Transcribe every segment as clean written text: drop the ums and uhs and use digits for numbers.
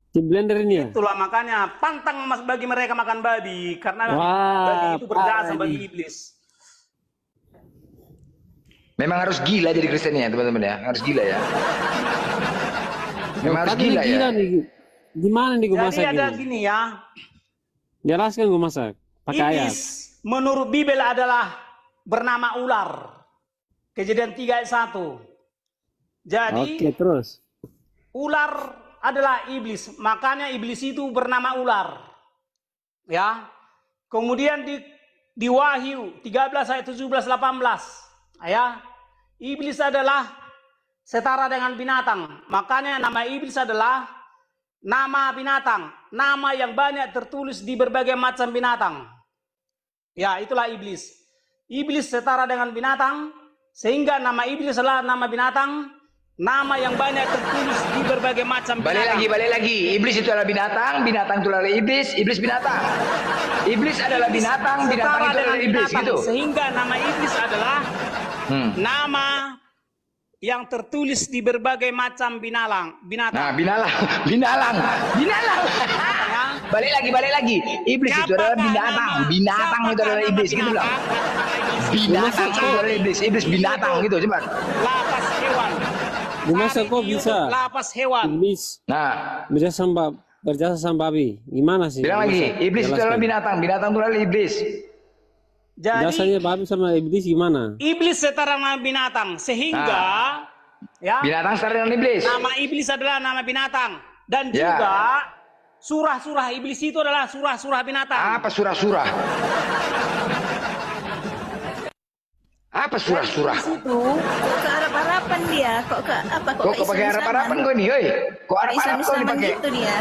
Di blender ini ya? Itulah makanya pantang bagi mereka makan babi karena Wah, babi itu berjasa Pak bagi Edi. iblis. Memang harus gila jadi Kristen ya teman-teman ya, harus gila ya. Memang harus Tapi gila ya. nih. Gimana nih gue Jadi masak ada ini? gini ya, Jelaskan gue masak. Pakai ayat. iblis menurut Bible adalah bernama ular. Kejadian 3 ayat 1. Jadi Oke, terus. ular adalah iblis, makanya iblis itu bernama ular. Ya. Kemudian di Wahyu 13 ayat 17 18. Ya. Iblis adalah setara dengan binatang. Makanya nama iblis adalah nama binatang, nama yang banyak tertulis di berbagai macam binatang. Ya, itulah iblis. Iblis setara dengan binatang, sehingga nama iblis adalah nama binatang, nama yang banyak tertulis di berbagai macam binatang. Balik lagi. Iblis itu adalah binatang, binatang itu adalah iblis, iblis binatang. Iblis adalah binatang, binatang itu adalah iblis gitu. Sehingga nama iblis adalah nama yang tertulis di berbagai macam binatang. Nah, binalang. Balik lagi. Iblis itu adalah binatang, binatang itu adalah iblis gitu loh. Binatang itu adalah iblis, iblis binatang gitu cepat. Lapas hewan. Gimana kok bisa? Lapas hewan. Iblis Nah, berjasa sama babi. Gimana sih? bilang lagi, iblis itu adalah binatang, binatang itu adalah iblis. Jadi Jasanya babi sama iblis gimana? iblis setara dengan binatang, sehingga ya Binatang setara dengan iblis. nama iblis adalah nama binatang, dan juga surah-surah iblis itu adalah surah-surah binatang. Apa surah-surah? Apa surah-surah? Itu kok ke Arab-Araban dia, kok ke apa? Kok pakai Arab-Araban gue nih, oi? Kok Arab-Arab kau Islam-Islaman dipakai? gitu dia.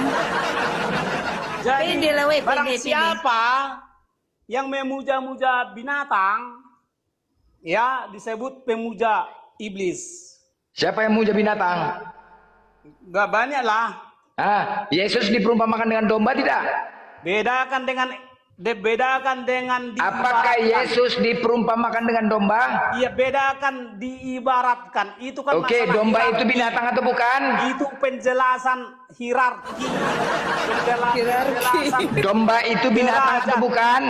Jadi Pede lah, weh, barang pede. siapa yang memuja-muja binatang, ya disebut pemuja iblis. Siapa yang muja binatang? Gak banyak lah. Yesus diperumpamakan dengan domba tidak? Bedakan dengan Apakah Yesus diperumpamakan dengan domba? Iya, bedakan diibaratkan. Itu kan Oke, masalah domba hierarki. itu binatang atau bukan? Itu penjelasan hierarki. Penjelasan Domba itu binatang atau bukan?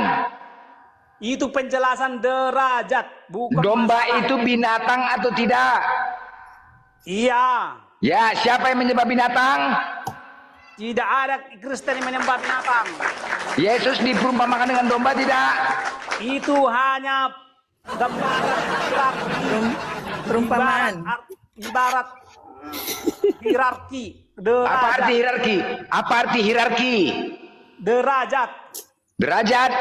itu penjelasan derajat, bukan Domba masalah. itu binatang atau tidak? Iya. Ya, siapa yang menyembah binatang? Tidak ada Kristen yang menyembah binatang. Yesus diperumpamakan dengan domba tidak? Itu hanya gambaran Perumpamaan. ibarat hierarki, Apa arti derajat, hierarki? Apa arti hierarki? derajat. Derajat.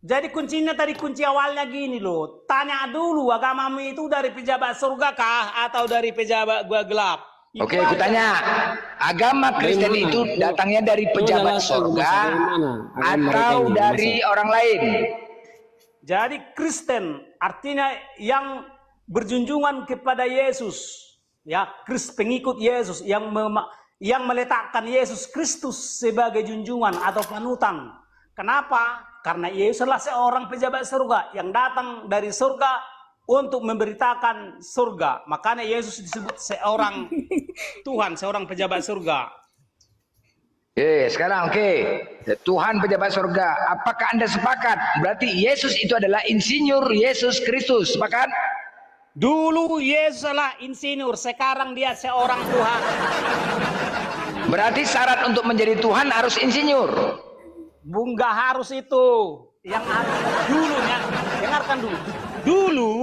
Jadi kuncinya tadi, kunci awalnya gini loh. Tanya dulu, agamamu itu dari pejabat surga kah atau dari pejabat gua gelap? Itu Oke, aku aja. tanya. Agama Kristen Dari mana? itu datangnya dari pejabat jelaskan surga dari mana? Agama atau mereka ini, dari orang lain? Jadi Kristen artinya yang berjunjungan kepada Yesus, ya, pengikut Yesus yang meletakkan Yesus Kristus sebagai junjungan atau panutan. Kenapa? Karena Yesus adalah seorang pejabat surga yang datang dari surga untuk memberitakan surga. Makanya Yesus disebut seorang Tuhan, seorang pejabat surga. Sekarang Tuhan pejabat surga. Apakah Anda sepakat? Berarti Yesus itu adalah insinyur Yesus Kristus. Sepakat? Dulu Yesus adalah insinyur, sekarang dia seorang Tuhan. Berarti syarat untuk menjadi Tuhan harus insinyur. Nggak harus itu. Yang dulunya, dengarkan dulu. Dulu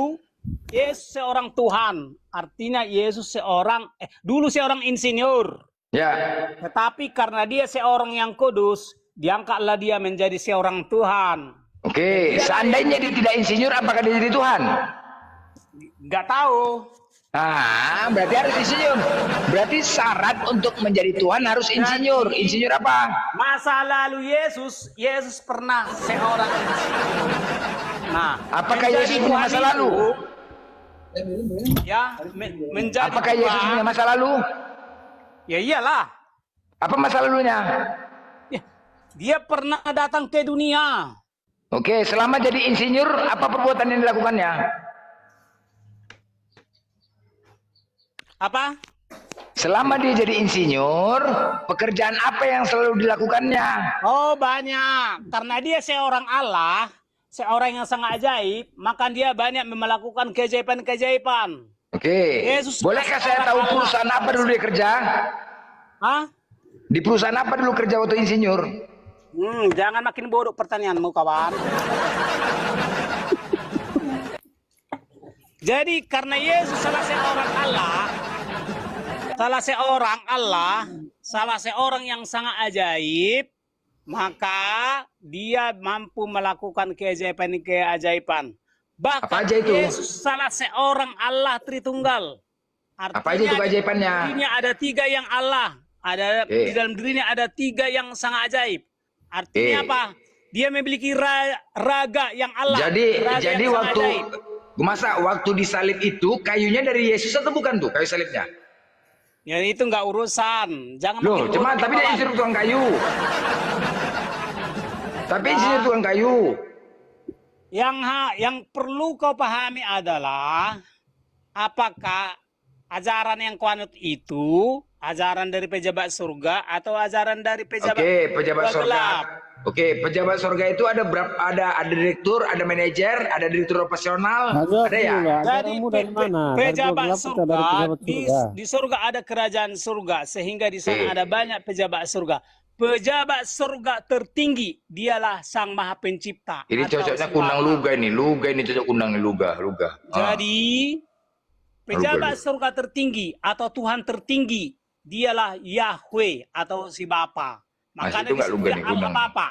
Yesus seorang Tuhan, artinya Yesus dulu seorang insinyur. Ya. Tetapi karena dia seorang yang kudus, diangkatlah dia menjadi seorang Tuhan. Oke, seandainya dia tidak insinyur, apakah dia jadi Tuhan? Nggak tahu. Berarti harus insinyur. Berarti syarat untuk menjadi Tuhan harus insinyur. Insinyur apa? Masa lalu Yesus pernah seorang insinyur. Nah, Apakah menjadi Yesus punya Tuhan masa itu, lalu? Ya, menjadi Apakah Yesus Tuhan. punya masa lalu? Ya iyalah. Apa masa lalunya? Ya, dia pernah datang ke dunia. Oke, selama jadi insinyur, apa perbuatan yang dilakukannya? Apa? Selama dia jadi insinyur, pekerjaan apa yang selalu dilakukannya? Oh, banyak. Karena dia seorang Allah, seorang yang sangat ajaib, maka dia banyak melakukan keajaiban-keajaiban. Oke. Yesus Bolehkah saya tahu perusahaan apa dulu dia kerja? Hah? Di perusahaan apa dulu kerja waktu insinyur? Jangan makin bodoh pertanyaanmu, kawan. Jadi karena Yesus salah seorang yang sangat ajaib, maka dia mampu melakukan keajaiban-keajaiban. Bahkan Apa aja itu? Yesus salah seorang Allah Tritunggal. Artinya, Apa aja itu keajaibannya? Di dirinya ada 3 yang Allah. Di dalam dirinya ada 3 yang sangat ajaib. Artinya apa? Dia memiliki raga yang Allah. Jadi waktu disalib itu kayunya dari Yesus atau bukan tuh kayu salibnya? Ya itu nggak urusan. Jangan Loh, makin cuma bodoh, tapi dia kawan. insinyur tukang kayu. Tapi insinyur tukang kayu. Yang perlu kau pahami adalah apakah ajaran yang kau anut itu ajaran dari pejabat surga atau ajaran dari pejabat Pejabat surga. gelap? Pejabat surga itu ada berapa? Ada direktur, ada manajer, ada direktur operasional, ada ya. Jadi dari mana? pejabat Dari surga, pejabat surga. di surga ada kerajaan surga sehingga di sana ada banyak pejabat surga. Pejabat surga tertinggi dialah Sang Maha Pencipta. Ini atau cocoknya si kundang Bapa. luga ini cocok kundang luga. Jadi pejabat surga tertinggi atau Tuhan tertinggi dialah Yahweh atau si Bapa. Makanya itu nggak luga nih, Allah kundang. Bapa.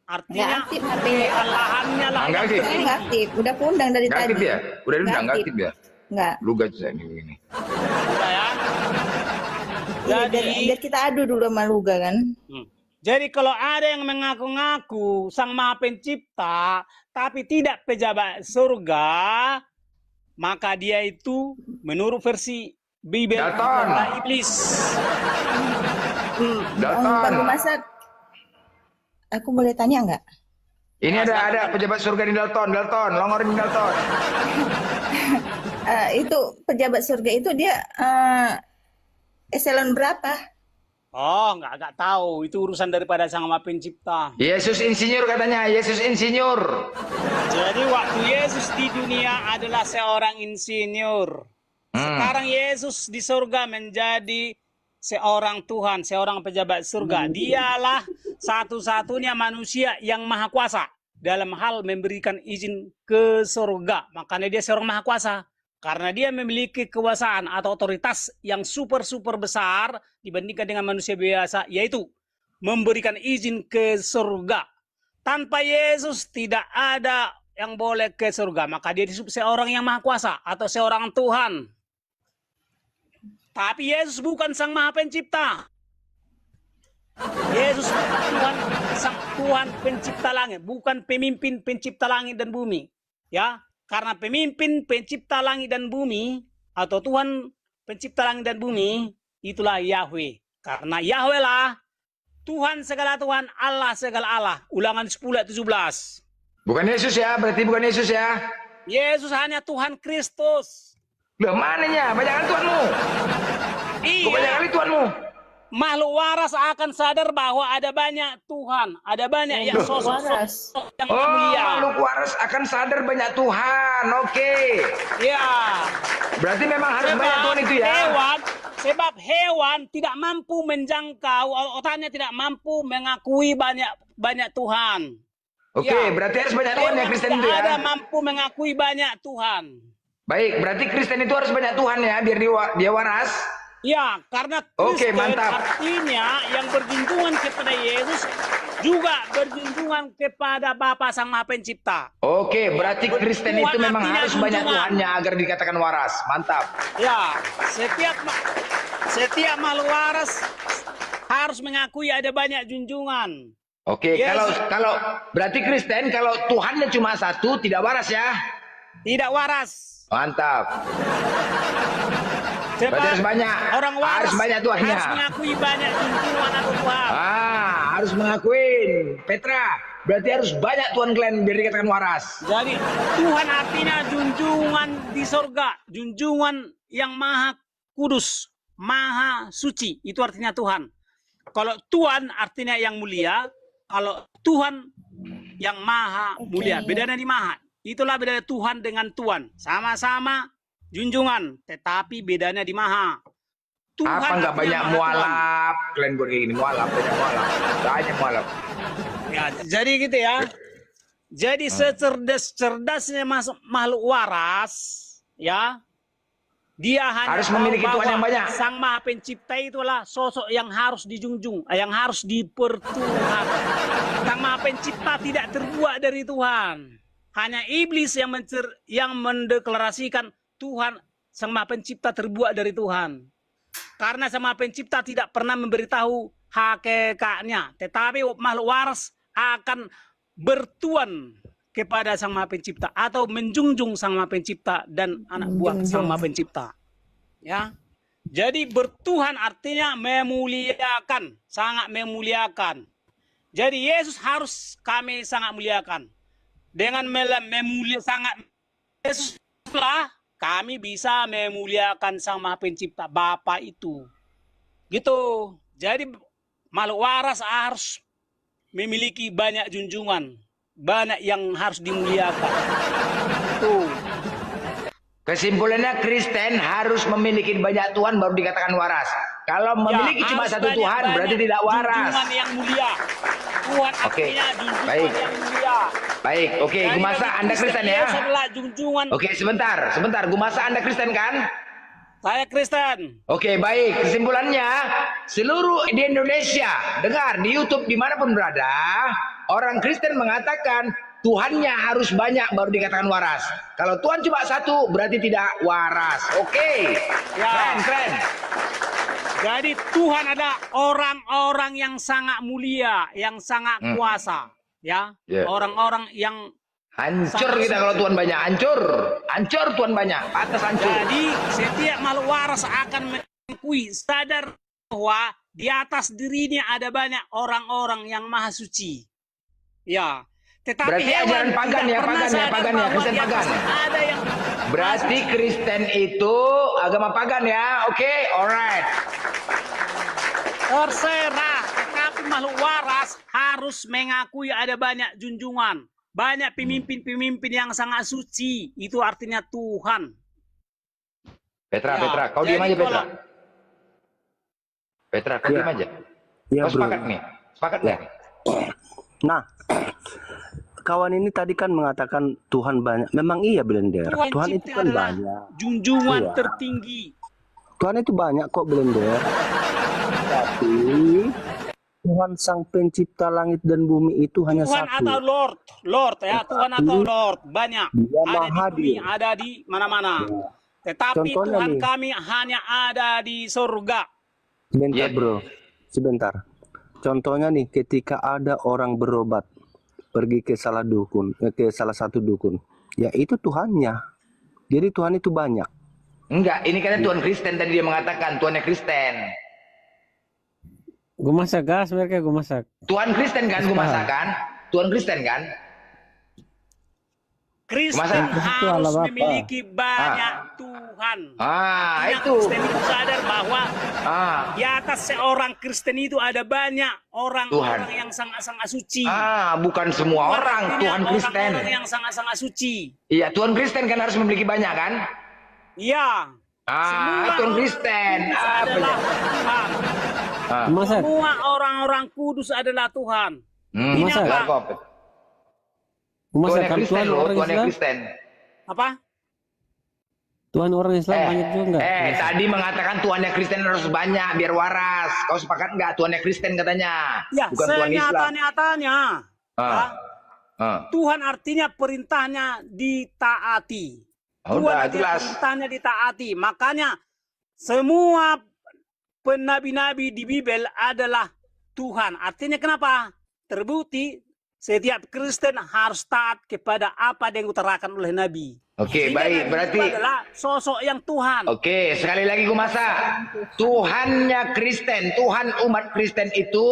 Artinya Nggak aktif HP-nya. Allahannya lah. Nggak aktif. Saya nggak aktif. Udah kundang dari Nggak tadi. aktif ya? Udah Nggak nggak aktif ya? Nggak. Luga ini. Udah ya. Iya, Jadi biar kita adu dulu sama Luga kan. Jadi kalau ada yang mengaku-ngaku Sang Maha Pencipta tapi tidak pejabat surga, maka dia itu menurut versi Bible Dalton. adalah iblis. Dalton. Bang Masak, aku boleh tanya nggak? Ini ada pejabat surga di Dalton, longorin Dalton. Itu pejabat surga itu dia eselon berapa? Oh, nggak tahu. Itu urusan daripada Sang Maha Pencipta. Yesus insinyur katanya, Yesus insinyur. Jadi waktu Yesus di dunia adalah seorang insinyur. Sekarang Yesus di surga menjadi seorang Tuhan, seorang pejabat surga. Dialah satu-satunya manusia yang maha kuasa dalam hal memberikan izin ke surga. Makanya dia seorang maha kuasa. Karena dia memiliki kekuasaan atau otoritas yang super besar dibandingkan dengan manusia biasa, yaitu memberikan izin ke surga. Tanpa Yesus tidak ada yang boleh ke surga. Maka dia disebut seorang yang maha kuasa atau seorang Tuhan. Tapi Yesus bukan Sang Maha Pencipta. Yesus bukan Tuhan, Sang Tuhan Pencipta langit, bukan pemimpin pencipta langit dan bumi. Ya. Karena pemimpin pencipta langit dan bumi atau Tuhan pencipta langit dan bumi itulah Yahweh. Karena Yahweh lah Tuhan segala Tuhan, Allah segala Allah. Ulangan 10 ayat 17. Bukan Yesus ya, berarti bukan Yesus ya. Yesus hanya Tuhan Kristus. Loh mananya? Banyak kali Tuhanmu. Kok banyak Iya. kali Tuhanmu? Makhluk waras akan sadar bahwa ada banyak Tuhan, ada banyak yang Waras. yang Oh, mulia. makhluk waras akan sadar banyak Tuhan. Oke. Ya. Berarti memang harus banyak Tuhan itu ya. Sebab hewan tidak mampu menjangkau, otaknya tidak mampu mengakui banyak Tuhan. Oke, Ya. berarti harus banyak Tuhan ya Hewan Kristen tidak itu ya. ada mampu mengakui banyak Tuhan. Baik, berarti Kristen itu harus banyak Tuhan ya, biar dia waras. Ya, karena Oke, Kristen mantap. artinya yang berjunjungan kepada Yesus juga berjunjungan kepada Bapa Sang Maha Pencipta. Oke, berarti Kristen Tuhan itu memang artinya harus banyak junjungan. Tuhannya agar dikatakan waras. Mantap. Ya, setiap makhluk waras harus mengakui ada banyak junjungan. Oke, Yes. kalau berarti Kristen kalau Tuhannya cuma satu tidak waras ya. Tidak waras. Mantap. Sebab Berarti harus banyak. orang waras Harus banyak Tuhannya. harus mengakui banyak junjungan atau Tuhan. Harus mengakuin. Petra, berarti harus banyak Tuhan kalian biar dikatakan waras. Jadi Tuhan artinya junjungan di surga, junjungan yang maha kudus, maha suci. Itu artinya Tuhan. Kalau Tuhan artinya yang mulia, kalau Tuhan yang maha mulia. Bedanya di maha. Itulah bedanya Tuhan dengan Tuhan. Sama-sama junjungan, tetapi bedanya di maha. Tuhan Apa nggak banyak maha mualaf? Kalian buat kayak gini, mualaf, banyak mualaf. Banyak mualaf. Ya, jadi gitu ya. Jadi secerdas-cerdasnya makhluk waras, ya, dia hanya Harus memiliki tahu Tuhan yang bahwa banyak. Sang Maha Pencipta itulah sosok yang harus dijunjung, yang harus dipertuhan. Sang Maha Pencipta tidak terbuat dari Tuhan. Hanya iblis yang mendeklarasikan Tuhan, Sang Maha Pencipta terbuat dari Tuhan. Karena Sang Maha Pencipta tidak pernah memberitahu hakikatnya, tetapi makhluk waras akan bertuan kepada Sang Maha Pencipta atau menjunjung Sang Maha Pencipta dan anak buah Sang Maha Pencipta. Ya. Jadi bertuhan artinya memuliakan, sangat memuliakan. Jadi Yesus harus kami sangat muliakan. Dengan sangat Yesuslah kami bisa memuliakan Sang Maha Pencipta, Bapa itu. Gitu. Jadi makhluk waras harus memiliki banyak junjungan, banyak yang harus dimuliakan. Tuh. Kesimpulannya Kristen harus memiliki banyak Tuhan baru dikatakan waras. Kalau memiliki cuma harus satu Tuhan berarti tidak waras. Junjungan yang mulia. Tuhan artinya junjungan baik. yang mulia. Baik, oke, Jadi Gumasa bagi Anda Kristen ya? Yesus adalah junjungan. Oke, sebentar, Gumasa Anda Kristen kan? Saya Kristen. Oke, baik. Kesimpulannya, seluruh di Indonesia, dengar di YouTube dimanapun berada, orang Kristen mengatakan Tuhannya harus banyak baru dikatakan waras. Kalau Tuhan cuma satu, berarti tidak waras. Oke, Ya. keren. Jadi Tuhan ada orang-orang yang sangat mulia, yang sangat kuasa, ya. Yeah. Orang-orang yang Hancur kita kalau Tuhan banyak, hancur Tuhan banyak, atas hancur. jadi setiap makhluk waras akan mengakui, sadar bahwa di atas dirinya ada banyak orang-orang yang maha suci. Ya. Tetapi Berarti ajaran pagan ya, Kristen pagan. Ada yang Berarti Kristen itu agama pagan ya, oke, alright. terserah, tetapi makhluk waras harus mengakui ada banyak junjungan. Banyak pemimpin-pemimpin yang sangat suci. Itu artinya Tuhan. Petra, Ya, kau diam jadi aja Petra. kalau- Petra, kau diam aja. Ya, Kau sepakat nih? Sepakat nggak? Nah, kawan ini tadi kan mengatakan Tuhan banyak. Memang iya, Blender. Tuhan itu Pencipta kan adalah banyak. junjungan Iya. tertinggi. Tuhan itu banyak kok, Blender. Tapi Tuhan Sang Pencipta langit dan bumi itu hanya Tuhan satu. atau Lord ya, Tuhan atau Lord banyak. Dia Ada maha di bumi, dia. ada di mana-mana. Tetapi Contohnya Tuhan nih. kami hanya ada di surga. Sebentar, Iya. bro. Sebentar. Contohnya nih, ketika ada orang berobat pergi ke salah satu dukun, ya itu Tuhannya. Jadi Tuhan itu banyak. Enggak, ini katanya Tuhan Kristen tadi dia mengatakan Tuhannya Kristen. Gue masak gas mereka gue masak. Tuhan Kristen kan gue masakan? Tuhan Kristen kan? Kristen Masa- harus Allah Bapa. memiliki banyak Tuhan. Artinya Itu. Kristen itu sadar bahwa Ah, di atas seorang Kristen itu ada banyak orang-orang yang sangat-sangat suci. bukan semua orang Artinya Tuhan Kristen. Orang-orang yang sangat-sangat suci. Iya, Tuhan Kristen kan harus memiliki banyak kan? Iya. Tuhan Kristen. Apa adalah ya? Tuhan. Gue masak. Semua orang-orang kudus adalah Tuhan. Masa? Enggak kok. Gue masak Tuhannya kan Kristen Tuhan loh, orang Tuhannya Islam. Kristen. Apa? Tuhan orang Islam banyak juga enggak? Tadi mengatakan Tuhannya Kristen harus banyak biar waras. Kau sepakat nggak? Tuhannya Kristen katanya, Ya, bukan Tuhan Islam. senyata-nyatanya. Ah. ya, Tuhan artinya perintahnya ditaati. Tuhan Udah, artinya jelas. perintahnya ditaati. Makanya semua penabi-nabi di Bibel adalah Tuhan. Artinya kenapa? Terbukti setiap Kristen harus taat kepada apa yang diutarakan oleh Nabi. Oke, Sehingga baik. Nabi Berarti itu adalah sosok yang Tuhan. Oke, sekali lagi gue masak. Tuhannya Kristen, Tuhan umat Kristen itu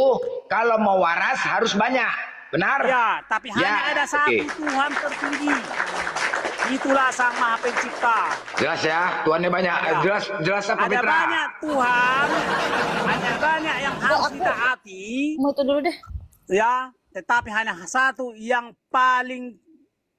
kalau mau waras harus banyak. Benar? Ya, tapi hanya ada satu oke. Tuhan tertinggi. itulah Sang Maha Pencipta. Jelas ya, Tuhannya banyak. Jelas apa Ada Petra? banyak Tuhan, hanya banyak yang harus ditaati, Mau itu dulu deh. ya. Tetapi hanya satu yang paling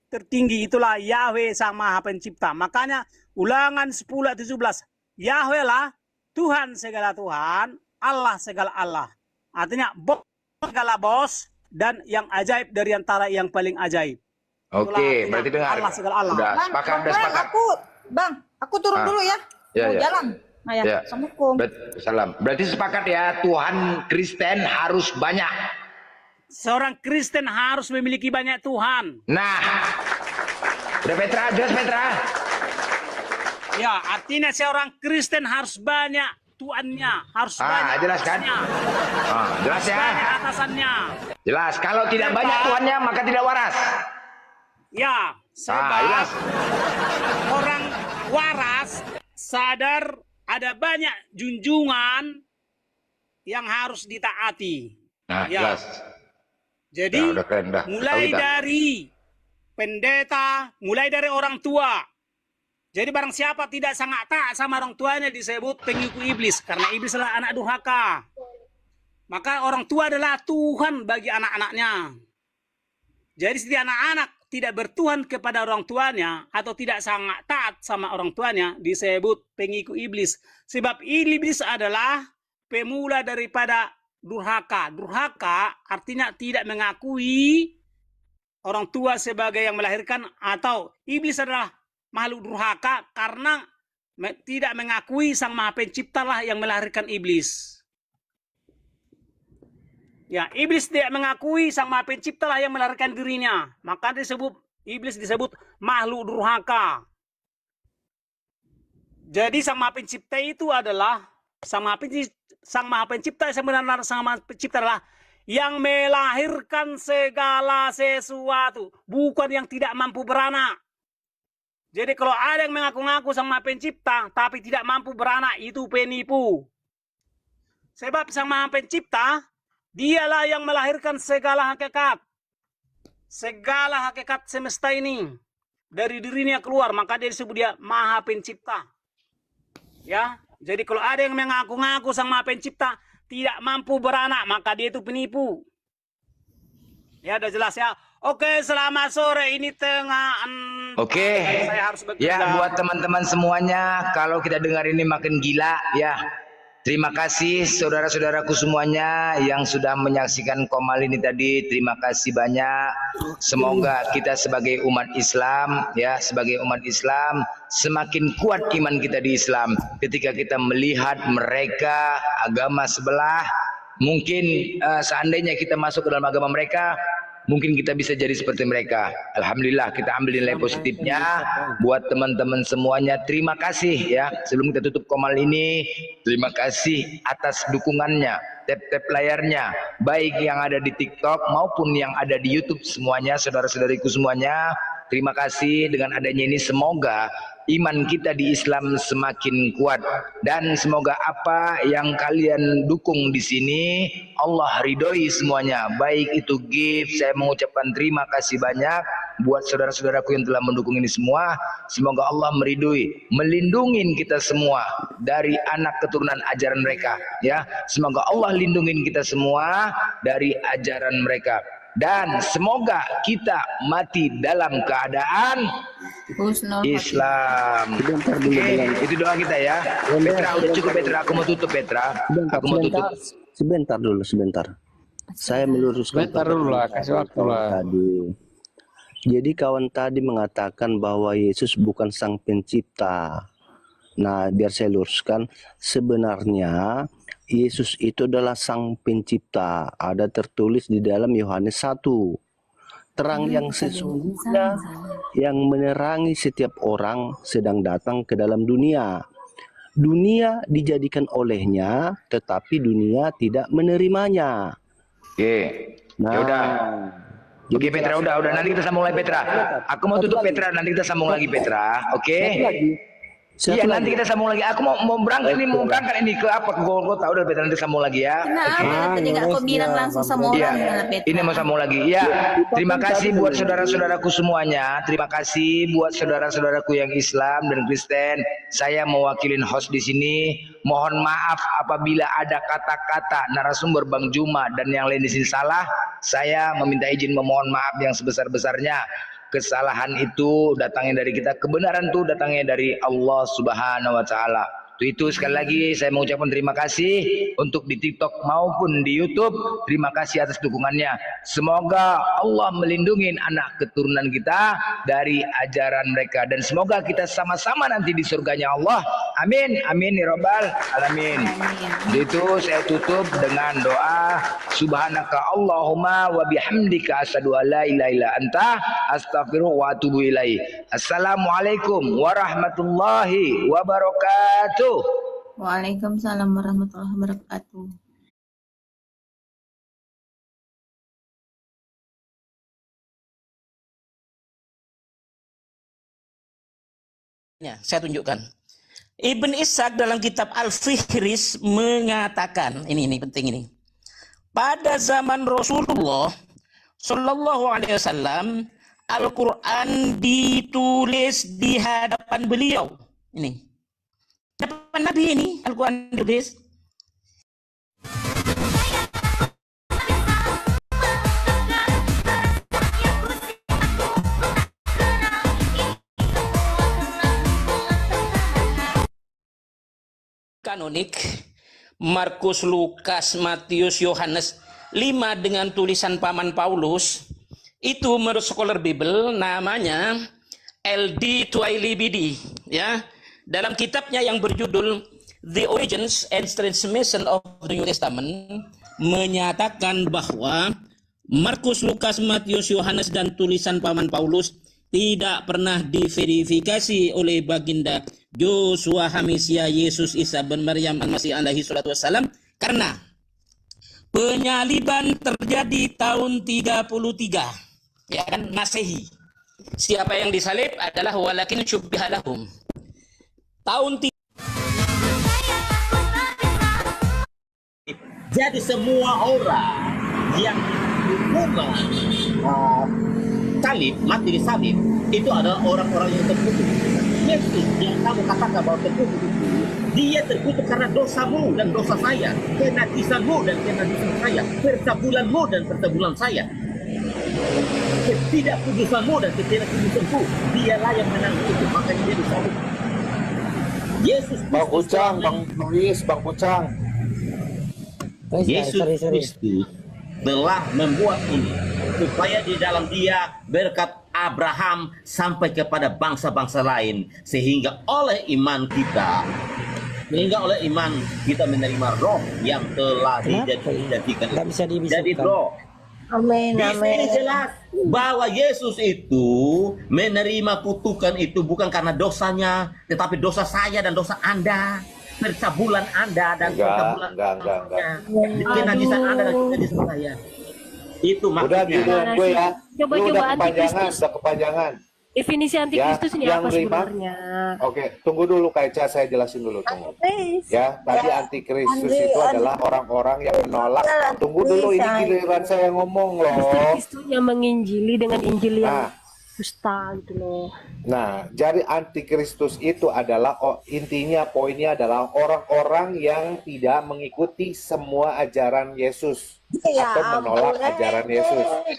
tertinggi, itulah Yahweh Sang Maha Pencipta. Makanya Ulangan 10 ayat 17, Yahweh lah Tuhan segala Tuhan, Allah segala Allah. Artinya bos segala bos dan yang ajaib dari antara yang paling ajaib. Oke, berarti dengar. Allah segala Allah. Udah Bang, sepakat, udah Bang, sepakat. aku turun dulu ya. Ya, Mau ya. jalan. Nah, ya. Ya. Assalamualaikum. Salam. Berarti sepakat ya, Tuhan Kristen harus banyak. Seorang Kristen harus memiliki banyak Tuhan. Nah, udah Petra, jelas Petra. Ya, artinya seorang Kristen harus banyak Tuannya, harus banyak Jelas kan? atasnya, Jelas ya. banyak atasannya. Jelas. Kalau tidak banyak Tuhannya maka tidak waras. Ya, sebab jelas. orang waras sadar ada banyak junjungan yang harus ditaati. Nah, Ya. jelas. Jadi Ya, udah keren, dah. mulai Tahu kita. dari pendeta, mulai dari orang tua. Jadi barang siapa tidak sangat taat sama orang tuanya disebut pengikut iblis, karena iblis adalah anak durhaka. Maka orang tua adalah Tuhan bagi anak-anaknya. Jadi setiap anak-anak tidak bertuhan kepada orang tuanya atau tidak sangat taat sama orang tuanya disebut pengikut iblis. Sebab iblis adalah pemula daripada durhaka. Durhaka artinya tidak mengakui orang tua sebagai yang melahirkan, atau iblis adalah makhluk durhaka karena tidak mengakui Sang Maha Pencipta lah yang melahirkan iblis. Ya, iblis tidak mengakui Sang Maha Pencipta lah yang melahirkan dirinya. Maka iblis disebut makhluk durhaka. Jadi Sang Maha Pencipta itu adalah Sang Maha Pencipta sebenarnya, Sang Maha Pencipta adalah yang melahirkan segala sesuatu, bukan yang tidak mampu beranak. Jadi kalau ada yang mengaku-ngaku Sang Maha Pencipta tapi tidak mampu beranak, itu penipu. Sebab Sang Maha Pencipta, dialah yang melahirkan segala hakikat. Segala hakikat semesta ini dari dirinya keluar, maka dia disebut dia Maha Pencipta. Ya, jadi kalau ada yang mengaku-ngaku Sang Maha Pencipta tidak mampu beranak, maka dia itu penipu. Ya, udah jelas ya. Oke, selamat sore. Ini tengah. Oke. Saya harus bekerja. Ya, buat teman-teman semuanya, kalau kita dengar ini makin gila, ya. Terima kasih saudara-saudaraku semuanya yang sudah menyaksikan Qomal ini tadi. Terima kasih banyak. Semoga kita sebagai umat Islam, ya, sebagai umat Islam semakin kuat iman kita di Islam. Ketika kita melihat mereka agama sebelah, mungkin seandainya kita masuk ke dalam agama mereka, mungkin kita bisa jadi seperti mereka. Alhamdulillah, kita ambil nilai positifnya. Buat teman-teman semuanya, terima kasih ya. Sebelum kita tutup Qomal ini, terima kasih atas dukungannya, tap-tap layarnya, baik yang ada di TikTok maupun yang ada di YouTube semuanya, saudara-saudariku semuanya. Terima kasih. Dengan adanya ini semoga iman kita di Islam semakin kuat, dan semoga apa yang kalian dukung di sini Allah ridhoi semuanya. Baik itu gift, saya mengucapkan terima kasih banyak buat saudara-saudaraku yang telah mendukung ini semua. Semoga Allah meridhoi, melindungi kita semua dari anak keturunan ajaran mereka, ya. Semoga Allah lindungin kita semua dari ajaran mereka. Dan semoga kita mati dalam keadaan Islam. Oke, itu doa kita ya. Petra, udah cukup Petra. Aku mau tutup Petra. Aku mau tutup. Sebentar dulu, sebentar. Saya meluruskan. Sebentar dulu lah, kasih waktu lah. Tadi. Jadi kawan tadi mengatakan bahwa Yesus bukan sang pencipta. Nah, biar saya luruskan. Sebenarnya Yesus itu adalah sang pencipta. Ada tertulis di dalam Yohanes 1. Terang yang sesungguhnya yang menerangi setiap orang sedang datang ke dalam dunia. Dunia dijadikan olehnya, tetapi dunia tidak menerimanya. Oke. Nah, Ya udah. Oke Petra, udah nanti kita sambung lagi Petra. Aku mau tutup Petra, nanti kita sambung lagi Petra. Oke. Iya, nanti kita sambung lagi. Aku mau berangkat ini ke apa? Ke Golgota. Udah, betul, nanti sambung lagi ya. Kenapa tadi nggak kau bilang langsung sama orang? Iya, ini mau sambung lagi. Ya, terima kasih buat saudara-saudaraku semuanya. Terima kasih buat saudara-saudaraku yang Islam dan Kristen. Saya mewakilin host di sini. Mohon maaf apabila ada kata-kata narasumber Bang Juma dan yang lain di sini salah. Saya meminta izin memohon maaf yang sebesar-besarnya. Kesalahan itu datangnya dari kita, kebenaran itu datangnya dari Allah Subhanahu wa taala. Itu sekali lagi saya mengucapkan terima kasih untuk di TikTok maupun di YouTube. Terima kasih atas dukungannya. Semoga Allah melindungi anak keturunan kita dari ajaran mereka, dan semoga kita sama-sama nanti di surganya Allah. Amin, amin ya rabbal alamin. Itu saya tutup dengan doa subhanaka Allahumma wa bihamdika asyhadu an la ilaha illa anta astaghfiruka wa atubu ilaik. Assalamualaikum warahmatullahi wabarakatuh. Waalaikumsalam warahmatullahi wabarakatuh. Saya tunjukkan. Ibn Ishaq dalam kitab Al-Fihris mengatakan, ini penting ini. Pada zaman Rasulullah Shallallahu Alaihi Wasallam, Al-Quran ditulis di hadapan beliau. Ini. Hadapan Nabi ini Al-Quran ditulis. Kanonik Markus, Lukas, Matius, Yohanes 5 dengan tulisan paman Paulus itu menurut scholar Bible namanya LD Twailibidi, ya. Dalam kitabnya yang berjudul The Origins and Transmission of the New Testament menyatakan bahwa Markus, Lukas, Matius, Yohanes dan tulisan paman Paulus tidak pernah diverifikasi oleh baginda Joshua Hamisya Yesus Isa bin Maryam Al-Masih alaihi salatu wassalam, karena penyaliban terjadi tahun 33, ya kan, Masehi. Siapa yang disalib adalah walakin syubbiha lahum. Tahun Jadi semua orang yang dihukum salib, mati di salib, itu adalah orang-orang yang terkutuk. Yesus yang kamu katakan bahwa terkutuk itu, dia terkutuk karena dosamu dan dosa saya, kenajisanmu dan kenajisan saya, percabulanmu dan percabulan saya, ketidakkudusanmu dan ketidakkudusanku. Dialah yang menanggung itu, makanya dia disalib. Yesus Bang Pucang, Bang Luis, Bang Pucang. Yesus Kristus telah membuat ini supaya di dalam dia berkat Abraham sampai kepada bangsa-bangsa lain, sehingga oleh iman kita menerima roh yang telah dijadikan. Jadi roh. Amin, Di sini jelas bahwa Yesus itu menerima kutukan itu bukan karena dosanya, tetapi dosa saya dan dosa Anda, percabulan Anda dan percabulan Enggak. kenajisan Anda dan kenajisan saya. Itu Udah maksudnya. gitu gue ya. Coba Lu udah antikristus. kepanjangan. Definisi antikristus ini yang apa beriman? sebenarnya? Oke, tunggu dulu Kak Eca, saya jelasin dulu. Tunggu. Ya, tadi antikristus itu adalah orang-orang yang menolak. Tunggu dulu, ini giliran saya ngomong loh. Kristus yang menginjili dengan injil yang Nah, dusta gitu loh. Nah, jadi antikristus itu adalah intinya, poinnya adalah orang-orang yang tidak mengikuti semua ajaran Yesus atau menolak ajaran Yesus.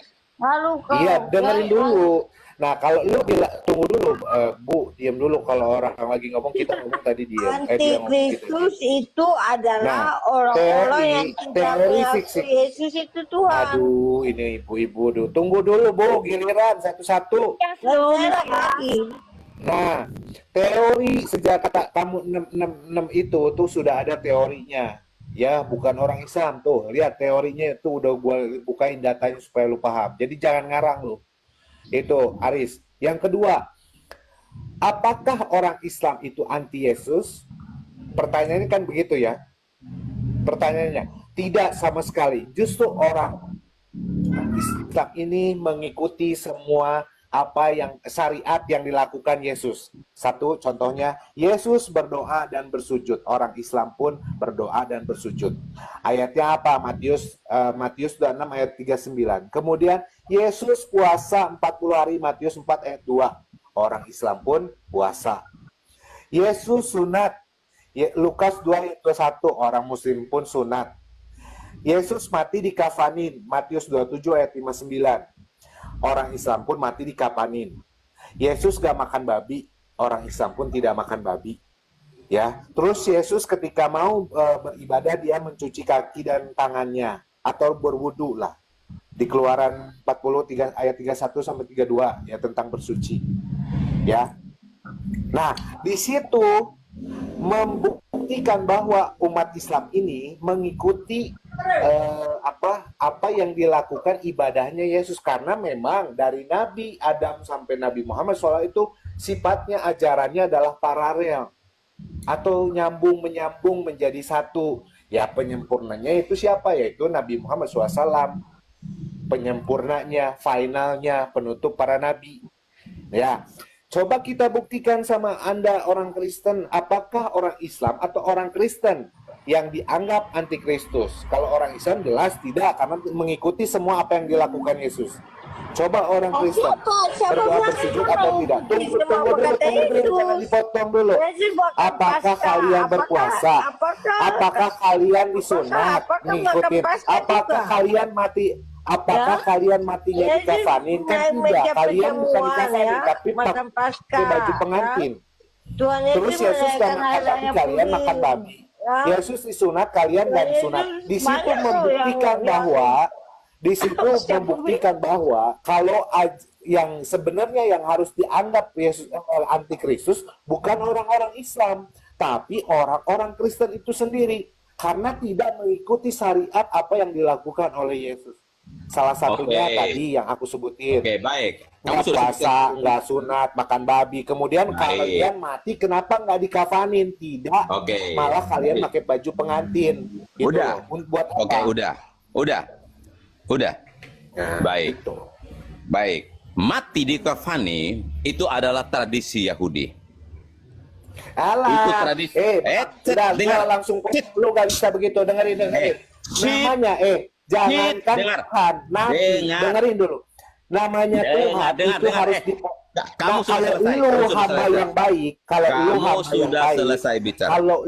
Iya, dengerin dulu. Nah, kalau lu bilang, tunggu dulu, Bu, diam dulu. Kalau orang lagi ngomong, kita ngomong tadi diam. Antikristus itu adalah orang-orang yang tidak mengakui Yesus itu Tuhan. Aduh, ini ibu-ibu. Tunggu dulu, Bu, giliran satu-satu. Nah, teori sejak kata kamu 6 itu tuh sudah ada teorinya. Ya, bukan orang Islam tuh. Lihat teorinya itu udah gua bukain datanya supaya lu paham. Jadi jangan ngarang lu. Itu Aris. Yang kedua, apakah orang Islam itu anti Yesus? Pertanyaannya kan begitu ya. Pertanyaannya, tidak sama sekali. Justru orang Islam ini mengikuti semua apa yang syariat yang dilakukan Yesus. Satu contohnya, Yesus berdoa dan bersujud. Orang Islam pun berdoa dan bersujud. Ayatnya apa? Matius 26 ayat 39. Kemudian Yesus puasa 40 hari, Matius 4 ayat 2. Orang Islam pun puasa. Yesus sunat, Lukas 2 ayat 21. Orang Muslim pun sunat. Yesus mati dikafanin, Matius 27 ayat 59. Orang Islam pun mati dikapanin. Yesus gak makan babi, orang Islam pun tidak makan babi. Ya, terus Yesus ketika mau beribadah dia mencuci kaki dan tangannya atau berwudu lah. Di Keluaran 40 ayat 31 sampai 32 ya tentang bersuci. Ya. Nah, di situ membuktikan bahwa umat Islam ini mengikuti apa yang dilakukan ibadahnya Yesus, karena memang dari Nabi Adam sampai Nabi Muhammad SAW itu sifatnya ajarannya adalah paralel atau nyambung menyambung menjadi satu. Ya, penyempurnanya itu siapa? Yaitu Nabi Muhammad SAW, penyempurnanya, finalnya, penutup para nabi. Ya, coba kita buktikan sama Anda orang Kristen, apakah orang Islam atau orang Kristen yang dianggap antikristus? Kalau orang Islam jelas tidak, karena mengikuti semua apa yang dilakukan Yesus. Coba orang Kristen berdoa bersujud atau tidak? Tunggu dulu, jangan dipotong dulu. Apakah kalian berpuasa? Apakah kalian disunat mengikuti? Apakah kalian mati? Apakah kalian matinya dikafanin? Kan tidak, kalian bukan dikafanin, tapi pakai baju pengantin. Terus Yesus dan kalian makan babi. Yesus disunat, kalian nggak disunat. Di situ membuktikan bahwa kalau yang sebenarnya yang harus dianggap Yesus antikristus bukan orang-orang Islam, tapi orang-orang Kristen itu sendiri, karena tidak mengikuti syariat apa yang dilakukan oleh Yesus. Salah satunya tadi yang aku sebutin. Baik. Nggak puasa, nggak sunat, makan babi. Kemudian kalian mati, kenapa nggak dikafanin? Tidak. Malah kalian pakai baju pengantin. Udah. Buat apa? Udah. Baik. Gitu. Baik. Mati di kafani itu adalah tradisi Yahudi. Alah. Itu tradisi. Dengar langsung. Lu nggak bisa begitu. Dengerin. Namanya jangankan Tuhan, Nabi, dengerin dulu. Namanya Tuhan itu harus kamu sudah selesai. Kalau lu hamba yang baik, kalau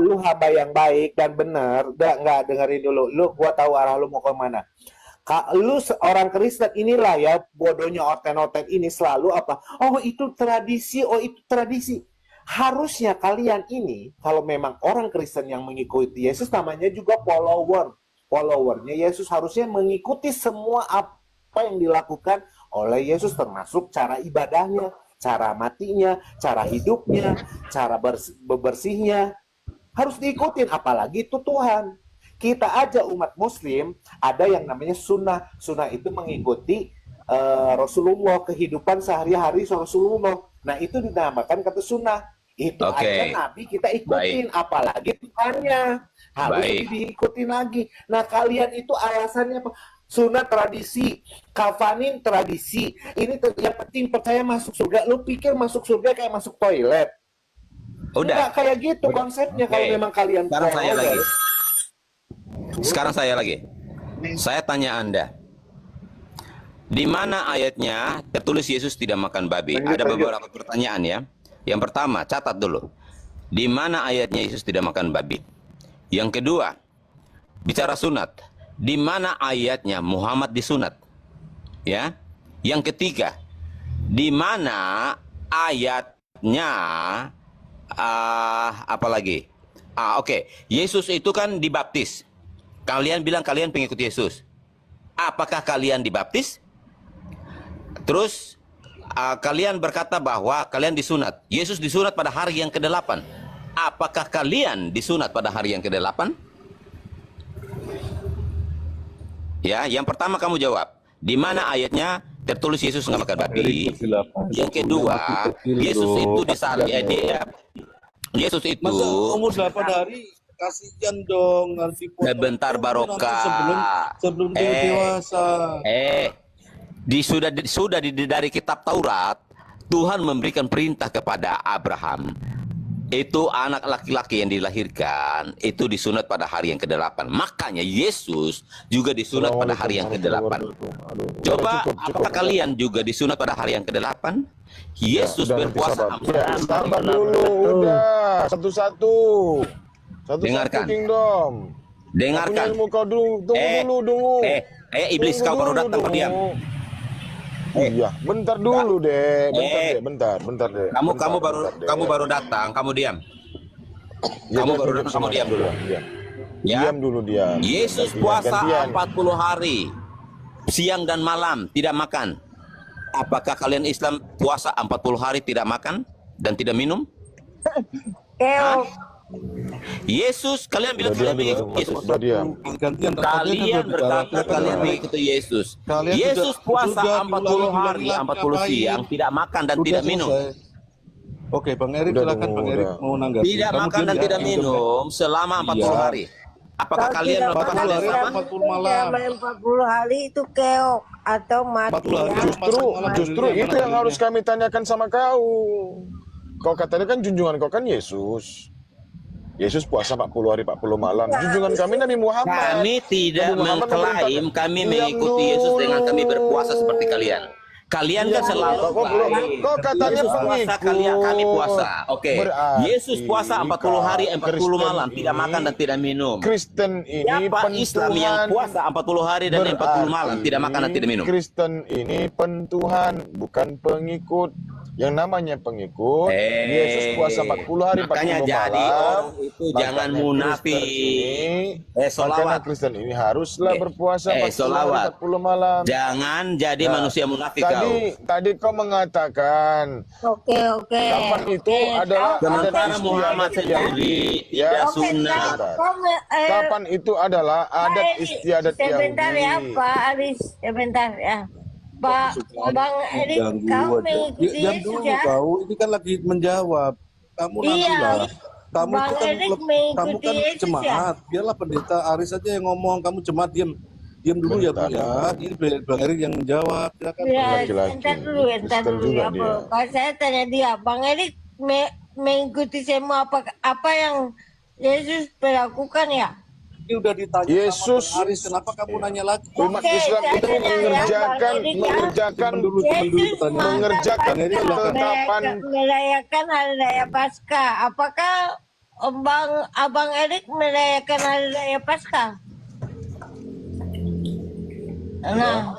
lu hamba yang baik dan benar, nggak dengerin dulu. Gua tahu arah lu mau ke mana. Lu orang Kristen inilah ya, bodohnya orten-orten ini selalu apa? Oh itu tradisi, Harusnya kalian ini, kalau memang orang Kristen yang mengikuti Yesus, namanya juga followernya Yesus, harusnya mengikuti semua apa yang dilakukan oleh Yesus, termasuk cara ibadahnya, cara matinya, cara hidupnya, cara bersihnya, harus diikutin. Apalagi itu Tuhan. Kita aja umat Muslim ada yang namanya sunnah. Sunnah itu mengikuti Rasulullah, kehidupan sehari-hari Rasulullah. Nah itu dinamakan kata sunnah. Itu aja Nabi kita ikutin, apalagi Tuhannya harus diikutin lagi. Nah kalian itu alasannya apa? Sunat tradisi, kafanin tradisi. Ini yang penting percaya masuk surga. Lu pikir masuk surga kayak masuk toilet? Nggak kayak gitu konsepnya. Kalau memang kalian Sekarang saya lagi. Saya tanya Anda. Di mana ayatnya tertulis Yesus tidak makan babi? Ada beberapa pertanyaan ya. Yang pertama, catat dulu. Di mana ayatnya Yesus tidak makan babi? Yang kedua, bicara sunat. Di mana ayatnya Muhammad disunat? Ya. Yang ketiga, di mana ayatnya apa lagi? Yesus itu kan dibaptis. Kalian bilang kalian pengikut Yesus. Apakah kalian dibaptis? Terus kalian berkata bahwa kalian disunat. Yesus disunat pada hari yang ke-8. Apakah kalian disunat pada hari yang ke-8? Ya, yang pertama kamu jawab. Di mana ayatnya tertulis Yesus nggak makan babi? Yang kedua, Yesus itu Yesus itu masa umur 8 hari kasihan dong nanti sebentar barokah sebelum dia dewasa. Dari kitab Taurat, Tuhan memberikan perintah kepada Abraham. Itu anak laki-laki yang dilahirkan, itu disunat pada hari yang ke-8. Makanya Yesus juga disunat pada hari yang ke-8. Coba, apakah kalian juga disunat pada hari yang ke-8? Yesus berpuasa. Sabar dulu, udah. Satu-satu. Dengarkan. Kingdom. Dengarkan. Kau dulu, tunggu. Iblis, kau baru datang, kau diam. Iya, bentar dulu deh, bentar deh. Kamu baru datang, kamu diam. Kamu diam dulu. Diam dulu dia. Yesus puasa 40 hari, siang dan malam tidak makan. Apakah kalian Islam puasa 40 hari tidak makan dan tidak minum? Yesus, kalian bilang kalian mengikuti Yesus. Kalian berkata kalian mengikuti Yesus. Yesus puasa 40 hari, 40 siang, tidak makan dan tidak minum. Oke, Bang Erik silakan, Bang Erik mau nanggapi. Tidak makan dan tidak minum selama 40 hari. Apakah kalian melakukan hal yang sama? 40 malam. 40 hari itu keok atau mati. Justru itu yang harus kami tanyakan sama kau. Kau katanya kan junjungan kau kan Yesus. Yesus puasa 40 hari 40 malam. Junjungan kami Nabi Muhammad. Kami tidak mengklaim kami mengikuti Yesus dengan kami berpuasa seperti kalian. Kalian kan selalu kau katanya puasa, kami puasa. Oke. Yesus puasa 40 hari 40 malam, tidak makan dan tidak minum. Kristen ini siapa Islam yang puasa 40 hari dan 40 malam, tidak makan dan tidak minum? Kristen ini pentuhan, bukan pengikut. Yang namanya pengikut, Yesus puasa 40 hari 40 makanya malam. Jadi orang itu jangan munafik. Makanya Kristen ini haruslah berpuasa 40 hari 40 malam. Jangan jadi manusia munafik Tadi kau mengatakan kapan itu adalah sementara Muhammad sendiri tidak sunat. Kapan itu adalah adat istiadat Yahudi. Sebentar ya Pak Aris, sebentar ya. Pak, Bang Erik, kau mengikuti Yesus ya? Kau ini kan lagi menjawab. Kamu nantilah. Kamu Bang itu kan Erik kamu kan Yesus jemaat. Ya? Biarlah pendeta Aris aja yang ngomong. Kamu jemaat diam dulu ya Bu ya. Ini Bang Erik yang menjawab. Silakan. Ya, entar dulu ya. Kalau saya tanya dia, Bang Erik mengikuti semua apa yang Yesus berlakukan ya? Ini udah ditanya Yesus, sama Aris, kenapa kamu nanya lagi? Umat Islam itu mengerjakan merayakan hari raya Paskah. Apakah Abang Erik merayakan hari raya Paskah? Nah,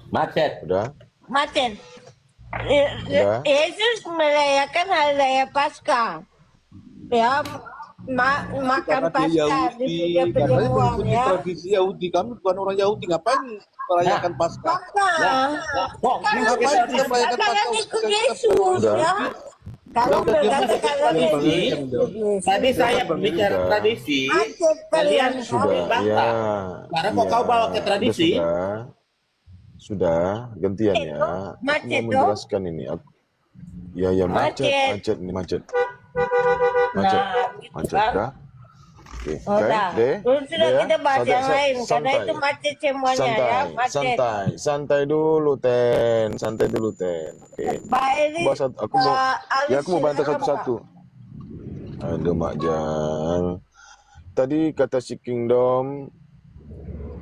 macet. Macet. Yesus merayakan hari raya Paskah. Ya. Makan Paskah di pertemuan ya. Tradisi Yahudi, kami bukan orang Yahudi, ngapain merayakan Paskah? Ngapain kita merayakan Paskah? Ikut Yesus ya. Kalau berkata tadi saya bicara tradisi, kalian bantah. Karena kok kau bawa ke tradisi? Sudah gantian ya. Aku mau menjelaskan ini. Ya macet ini macet. Macet kah? Oke, sudah kita bahas yang lain karena itu macet semuanya ya. Macet. Santai dulu Ten. Oke. Aku mau bantu satu-satu. Aduh Mak Jan. Tadi kata si Kingdom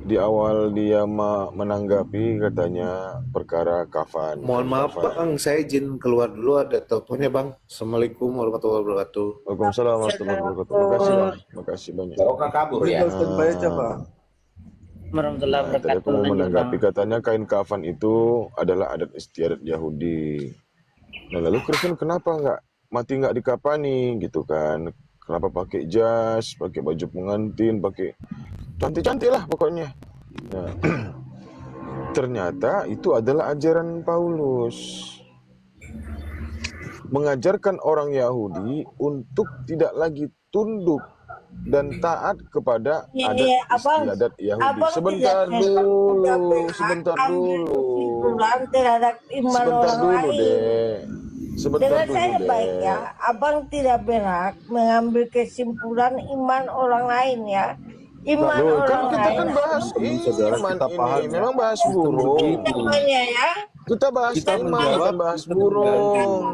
di awal dia menanggapi katanya perkara kafan. Mohon maaf Bang, saya izin keluar dulu, ada teleponnya Bang. Assalamualaikum warahmatullahi wabarakatuh. Waalaikumsalam warahmatullahi wabarakatuh. Makasih banyak. Kau kabur ya. Warahmatullahi wabarakatuh. Aku mau menanggapi katanya kain kafan itu adalah adat istiadat Yahudi. Nah lalu Kristen kenapa nggak dikapani gitu kan? Kenapa pakai jas, pakai baju pengantin, pakai cantik-cantik lah pokoknya. Nah, ternyata itu adalah ajaran Paulus. Mengajarkan orang Yahudi untuk tidak lagi tunduk dan taat kepada adat istiadat Yahudi. Sebentar dulu. Dengan saya baik ya, Abang tidak berhak mengambil kesimpulan iman orang lain ya. iman Loh, kan orang kita lain. kan bahas saudara, iman kita paham ini. ya. Memang bahas burung. Namanya ya. Kita bahas Kita iman, menjawab, bukan bahas kita burung.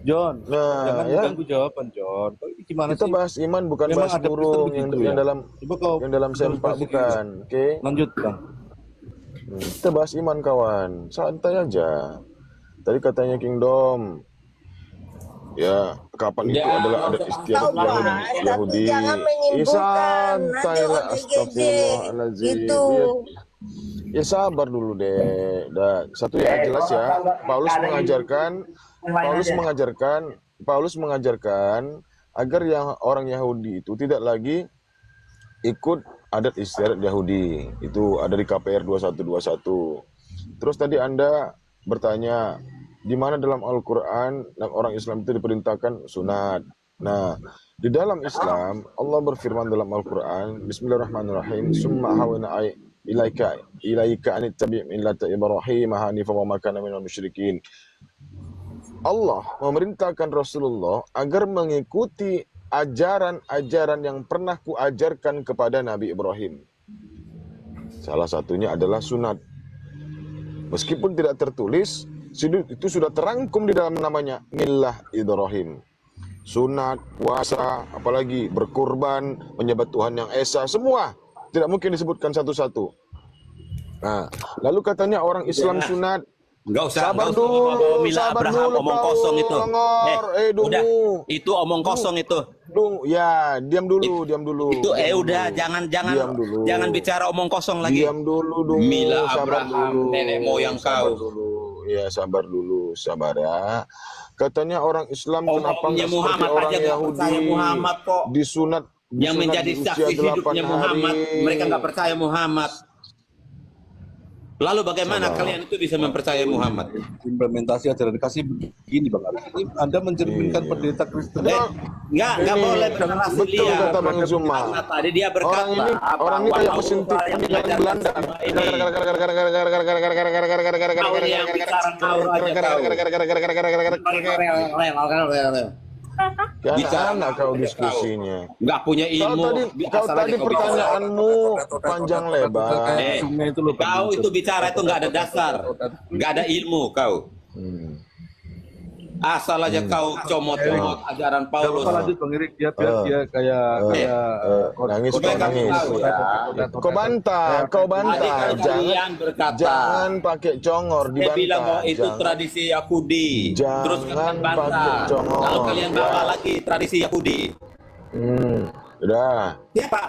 John, Nah, jangan ya. mengganggu jawaban John. Gimana Kita sih? bahas iman, bukan Memang bahas ada Kristen burung begitu yang ya? dalam Coba kau yang dalam sempak, bukan. Oke. lanjut Bang. Kita bahas iman, kawan. Santai aja. Tadi katanya Kingdom. Ya, kapan itu adalah adat istiadat Tahu bahas, tapi jangan menyimpulkan. Nanti Santailah, OTGJ astagfirullahaladzim. gitu. Ya sabar dulu deh. Satu ya jelas ya. Paulus mengajarkan agar yang orang Yahudi itu tidak lagi ikut adat istiadat Yahudi. Itu ada di KPR 2121. Terus tadi Anda bertanya, di mana dalam Al-Qur'an orang Islam itu diperintahkan sunat. Nah, di dalam Islam Allah berfirman dalam Al-Qur'an, Bismillahirrahmanirrahim, summa hawina ilaika anittabi' millata Ibrahim hanifan wa ma kana minal musyrikin. Allah memerintahkan Rasulullah agar mengikuti ajaran-ajaran yang pernah kuajarkan kepada Nabi Ibrahim. Salah satunya adalah sunat. Meskipun tidak tertulis, itu sudah terangkum di dalam namanya millah Ibrahim. Sunat, puasa, apalagi berkurban, menyembah Tuhan yang esa, semua tidak mungkin disebutkan satu-satu. Nah, lalu katanya orang Islam sunat. Enggak usah, Sabar enggak usah dulu, bawa Mila sabar Abraham, dulu, omong kosong itu. Lengor. Udah, itu omong kosong itu. Ya, diam dulu. Itu udah, jangan bicara omong kosong lagi. Diam dulu, Mila sabar Abraham, dulu. nenek moyang Sabar kau. dulu. Ya, sabar dulu, sabar ya. Katanya orang Islam kenapa Omongnya nggak seperti Muhammad orang aja nggak Yahudi percaya Muhammad kok. disunat Yang menjadi di usia saksi 8 hidupnya Muhammad, hari. mereka nggak percaya Muhammad. Lalu bagaimana kalian itu bisa mempercayai Muhammad? Implementasi ajaran kasih begini Bang Arif. Ini Anda mencerminkan pendeta Kristen. Nggak boleh berrelasi Betul liar. kata Bang Zuma. Tadi dia berkata, Orang ini kayak mesin tikungan Belanda. Bicara anak kau diskusinya. Nggak punya ilmu. Kau tadi pertanyaanmu panjang lebar. Kau itu bicara itu nggak ada dasar, nggak ada ilmu kau. Asal aja kau comot-comot ajaran Paulus. Kalau lanjut Bang Erik, dia kayak nangis. Kau bantah. Jangan pakai congor, Dia bilang bahwa dibantah. itu tradisi Yahudi. Terus kalian bantah. Kalau kalian bawa lagi tradisi Yahudi. Udah.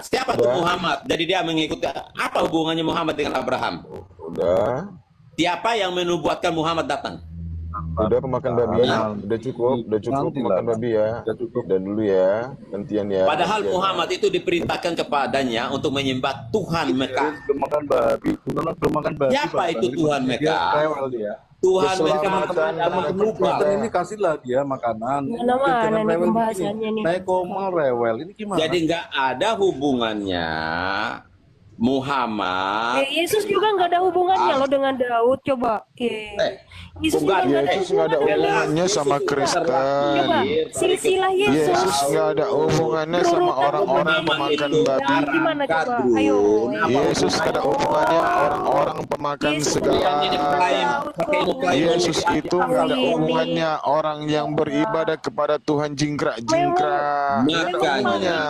Siapa tuh Muhammad? Jadi dia mengikuti. Apa hubungannya Muhammad dengan Abraham? Udah. Siapa yang menubuatkan Muhammad datang? Udah pemakan babi ya. Udah cukup pemakan babi ya. Udah dulu ya. Gantian ya. Padahal Muhammad itu diperintahkan kepadanya untuk menyembah Tuhan Mekah. belum makan babi. Siapa itu Tuhan Mekah? Rewel dia. Tuhan Mekah Teman-teman adalah pengubah. ini kasihlah dia makanan. Mana-mana Jangan nih rewel pembahasannya begini. nih. Naik koma rewel. Ini gimana? Jadi nggak ada hubungannya Muhammad. Yesus juga nggak ada hubungannya loh dengan Daud. Coba. Yesus juga nggak ada ada hubungannya sama Kristen. Coba silsilah Yesus. Yesus nggak ada hubungannya sama orang-orang pemakan babi. Gimana coba? Ayo. Yesus nggak ada hubungannya orang-orang pemakan segala. Yesus itu nggak ada hubungannya orang yang beribadah kepada Tuhan jingkrak-jingkrak. Nggak ada hubungannya.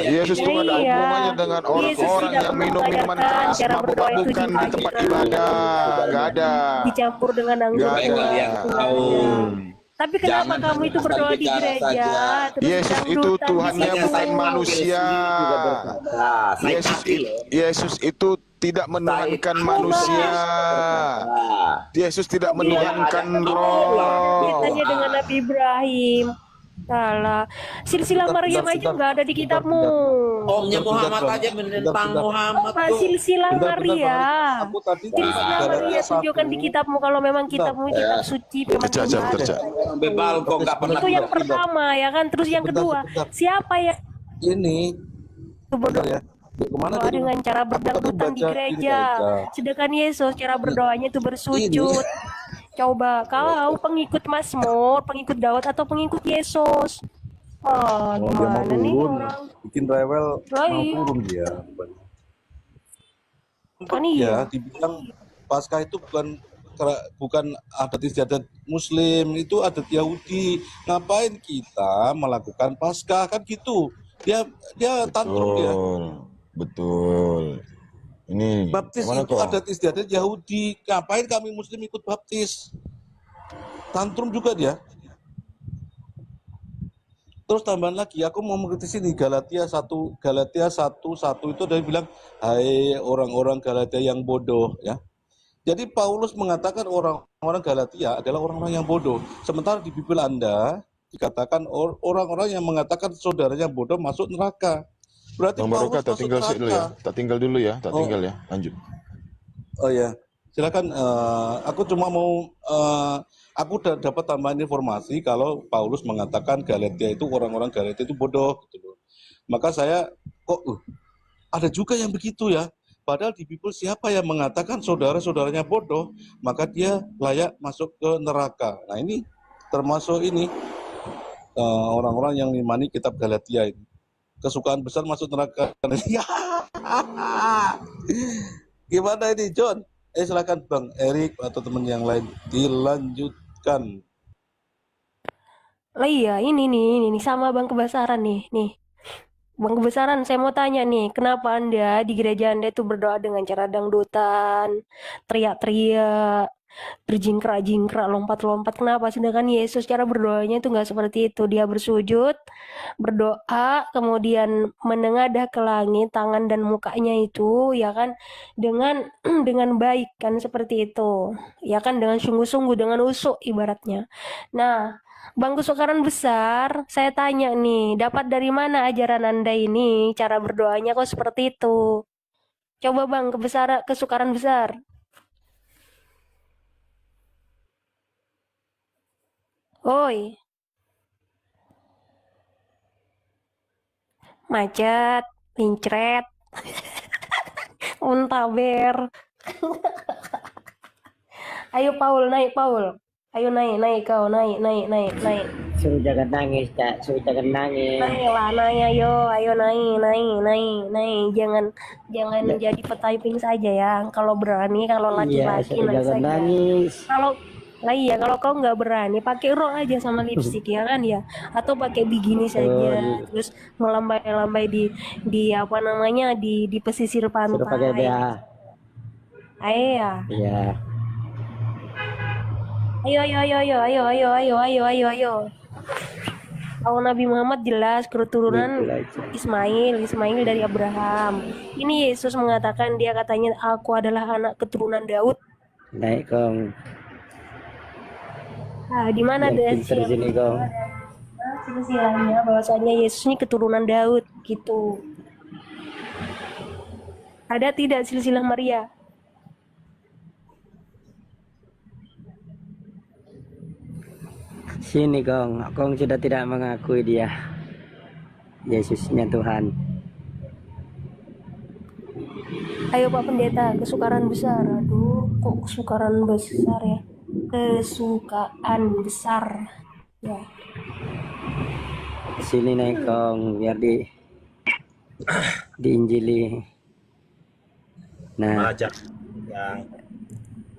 Yesus itu nggak ada hubungannya dengan orang-orang yang minum minuman keras, mabuk-mabukan di tempat ibadah. Nggak ada. Dicampur dengan anggur. Tapi kenapa kamu itu berdoa di gereja? Yesus itu Tuhannya bukan manusia. Yesus itu tidak menuhankan manusia. Yesus tidak menuhankan roh. Tanya dengan Nabi Ibrahim. Salah. Silsilah Maryam aja nggak ada di kitabmu. Omnya Muhammad aja menentang Muhammad Apa tuh. silsilah Maria? Silsilah Maria tunjukkan di kitabmu kalau memang kitabmu kitab suci memang Bebal kok nggak pernah. itu yang pertama ya kan. Terus yang kedua, siapa yang ini ya. Kemana berdoa dengan cara berdangdutan di gereja? Sedangkan Yesus cara berdoanya itu bersujud. Coba kau pengikut Mazmur, pengikut Daud atau pengikut Yesus? Oh, Oh, dia mau gimana nih turun, orang? bikin rewel, mau Baik. turun dia. Kan Ya, iya. dibilang Paskah itu bukan adat istiadat Muslim, itu adat Yahudi. Ngapain kita melakukan Paskah kan gitu? Dia tantrum dia. Betul. Ini Baptis gimana itu kok? adat istiadat Yahudi. Ngapain kami Muslim ikut baptis? Tantrum juga dia. Terus tambahan lagi, aku mau mengkritisi nih Galatia 1 itu dari bilang, hai orang-orang Galatia yang bodoh, ya. Jadi Paulus mengatakan orang-orang Galatia adalah orang-orang yang bodoh. Sementara di Bible Anda dikatakan orang-orang yang mengatakan saudaranya bodoh masuk neraka. Berarti Bang Paulus Barokah, tak masuk tinggal sih dulu ya. neraka. Tak tinggal dulu ya. Tak Oh. tinggal ya. Lanjut. Oh ya, silakan. Aku cuma mau, aku dapat tambahan informasi kalau Paulus mengatakan Galatia itu orang-orang Galatia itu bodoh, gitu loh. Maka saya kok ada juga yang begitu ya. Padahal di Bible siapa yang mengatakan saudara-saudaranya bodoh, maka dia layak masuk ke neraka. Nah ini termasuk ini orang-orang yang mengimani kitab Galatia ini. Kesukaan besar masuk neraka. Gimana ini John? Silakan Bang Erik atau teman yang lain dilanjutkan. Lah iya, ini nih sama Bang Kebesaran nih. Bang Kebesaran, saya mau tanya nih, kenapa Anda di gereja Anda itu berdoa dengan cara dangdutan, teriak-teriak, berjingkrak-jingkrak, lompat-lompat? Kenapa? Sedangkan Yesus cara berdoanya itu nggak seperti itu. Dia bersujud, berdoa, kemudian menengadah ke langit, tangan dan mukanya itu, ya kan, dengan dengan baik kan seperti itu, ya kan, dengan sungguh-sungguh, dengan usuk ibaratnya. Nah, Bang Kesukaran Besar, saya tanya nih, dapat dari mana ajaran Anda ini? Cara berdoanya kok seperti itu? Coba Bang Kesukaran Besar. Oi, macet, pincret, untaber. Ayo Paul, naik Paul. Ayo naik kau, naik. Suruh jangan nangis, Cak. Suruh jangan nangis. Naiklah, naik, ayo naik. Jangan jadi petyping saja ya. Kalau berani, kalau Iya, laki-laki suruh naik jangan saja. nangis. Kalau kau nggak berani, pakai rok aja sama lipstick ya kan ya, atau pakai bikini saja, terus melambai-lambai di apa namanya di pesisir pantai. Suruh pakai BH. Ayo. Iya. Ayo. Kalau Nabi Muhammad jelas keturunan Ismail dari Abraham. Ini Yesus mengatakan, dia katanya, aku adalah anak keturunan Daud. Naik kong. Nah, di mana ada silsilahnya bahwasanya Yesus ini keturunan Daud gitu. Ada tidak silsilah Maria? Sini kong sudah tidak mengakui dia Yesusnya Tuhan. Ayo Pak Pendeta, kesukaran besar. Aduh, kok kesukaran besar ya? Kesukaan besar ya. Sini naik kong biar diinjili. Nah, yang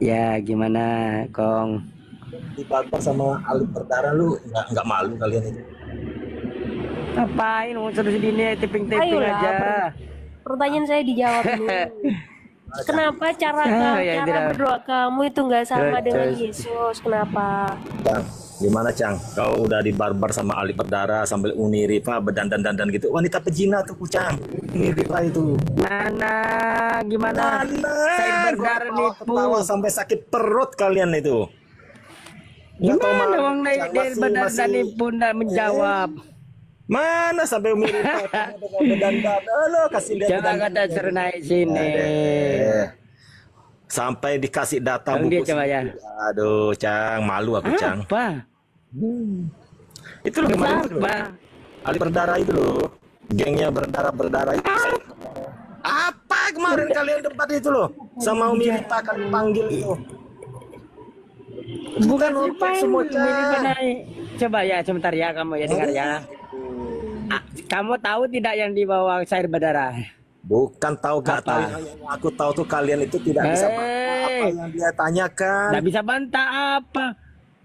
ya gimana kong? dibakar sama Ali Perdara, lu nggak malu kalian itu? Ngapain mau terus sini tiping-tiping aja? Pertanyaan saya dijawab dulu. Kenapa cara berdoa kamu itu nggak sama dengan Yesus? Kenapa? Gimana Cang? Kau udah dibarbar sama Ali Perdara sambil Uni Rifa berdandan-dandan gitu. Wanita pejina tuh Cang. Uni Rifa itu. Nana, gimana? Saya berdarah nih ketawa sampai sakit perut kalian itu. Gimana Bang berdandan nih pun tidak menjawab? Mana sampai Umi Rifa berdandan? Halo, kasih lihat. Jangan kata suruh naik sini. Sampai dikasih data buku ya. Aduh, Cang, malu aku, Cang. Apa? Itu loh kemarin itu loh. Ali Perdara itu loh. Gengnya berdarah itu. Apa kemarin kalian debat itu loh? Sama Umi Rita kalian panggil itu. Bukan semua naik. Coba ya sebentar ya kamu ya dengar ya. Kamu tahu tidak yang dibawa cair berdarah? Bukan tahu gak tahu, Apa? yang aku tahu tuh kalian itu tidak bisa bantah apa yang dia tanyakan. Nggak bisa bantah apa?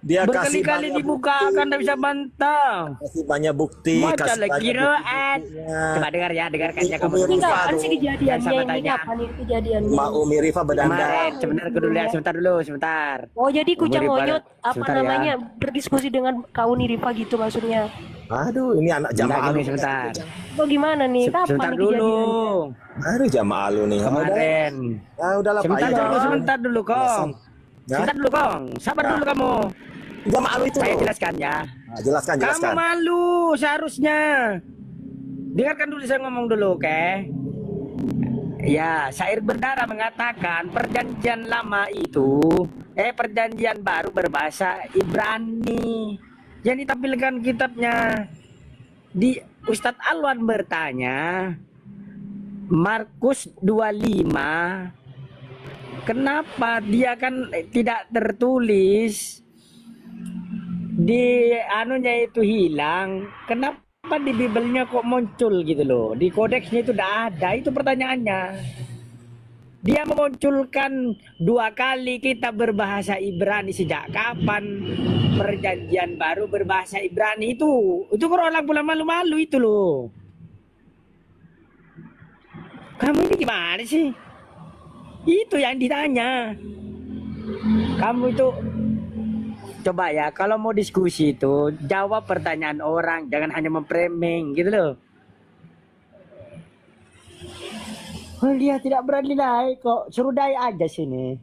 Dia kasih Berkali-kali banyak dibukakan, nggak bisa bantah. kasih banyak bukti, Macam kasih lah banyak kiraat. bukti-buktinya. Coba dengar ya, dengarkan ya kamu. Ini Rifa kapan sih tuh. kejadiannya? Sama Ini tanya. kapan ini kejadiannya? Ma Umi Rifa Kemarin, berdandan. sebentar dulu ya, sebentar dulu, sebentar. Oh jadi Kucang Umur Onyot Rifa- apa sebentar ya. namanya berdiskusi dengan Kak Uni Rifa gitu maksudnya? Aduh, ini anak Bentar jamaah gini, lu. sebentar. Atau gimana nih? Kapan Sebentar nih dulu. kejadiannya? Aduh, jamaah lu nih. Kemarin. Ah, udahlah Pak. Sebentar Ya, dulu, jamaah. sebentar dulu, Kong. Ya? Sebentar dulu, Kong. Sabar dulu kamu. Jamaah lu itu. Saya jelaskan ya. Nah, jelaskan, Kamu jelaskan. malu seharusnya. Dengarkan dulu saya ngomong dulu, oke? Ya, syair berdarah mengatakan perjanjian lama itu, perjanjian baru berbahasa Ibrani. Yang ditampilkan kitabnya di Ustadz Alwan bertanya, Markus 25, kenapa dia kan tidak tertulis di anunya itu hilang? Kenapa di Bibelnya kok muncul gitu loh? Di kodeksnya itu tidak ada. Itu pertanyaannya. Dia memunculkan 2 kali kitab berbahasa Ibrani. Sejak kapan perjanjian baru berbahasa Ibrani itu? Itu kalau orang pulang malu-malu itu loh. Kamu ini gimana sih? Itu yang ditanya. Kamu itu coba ya, kalau mau diskusi itu jawab pertanyaan orang, jangan hanya memframing gitu loh. Oh, dia tidak berani naik kok, suruh naik aja sini.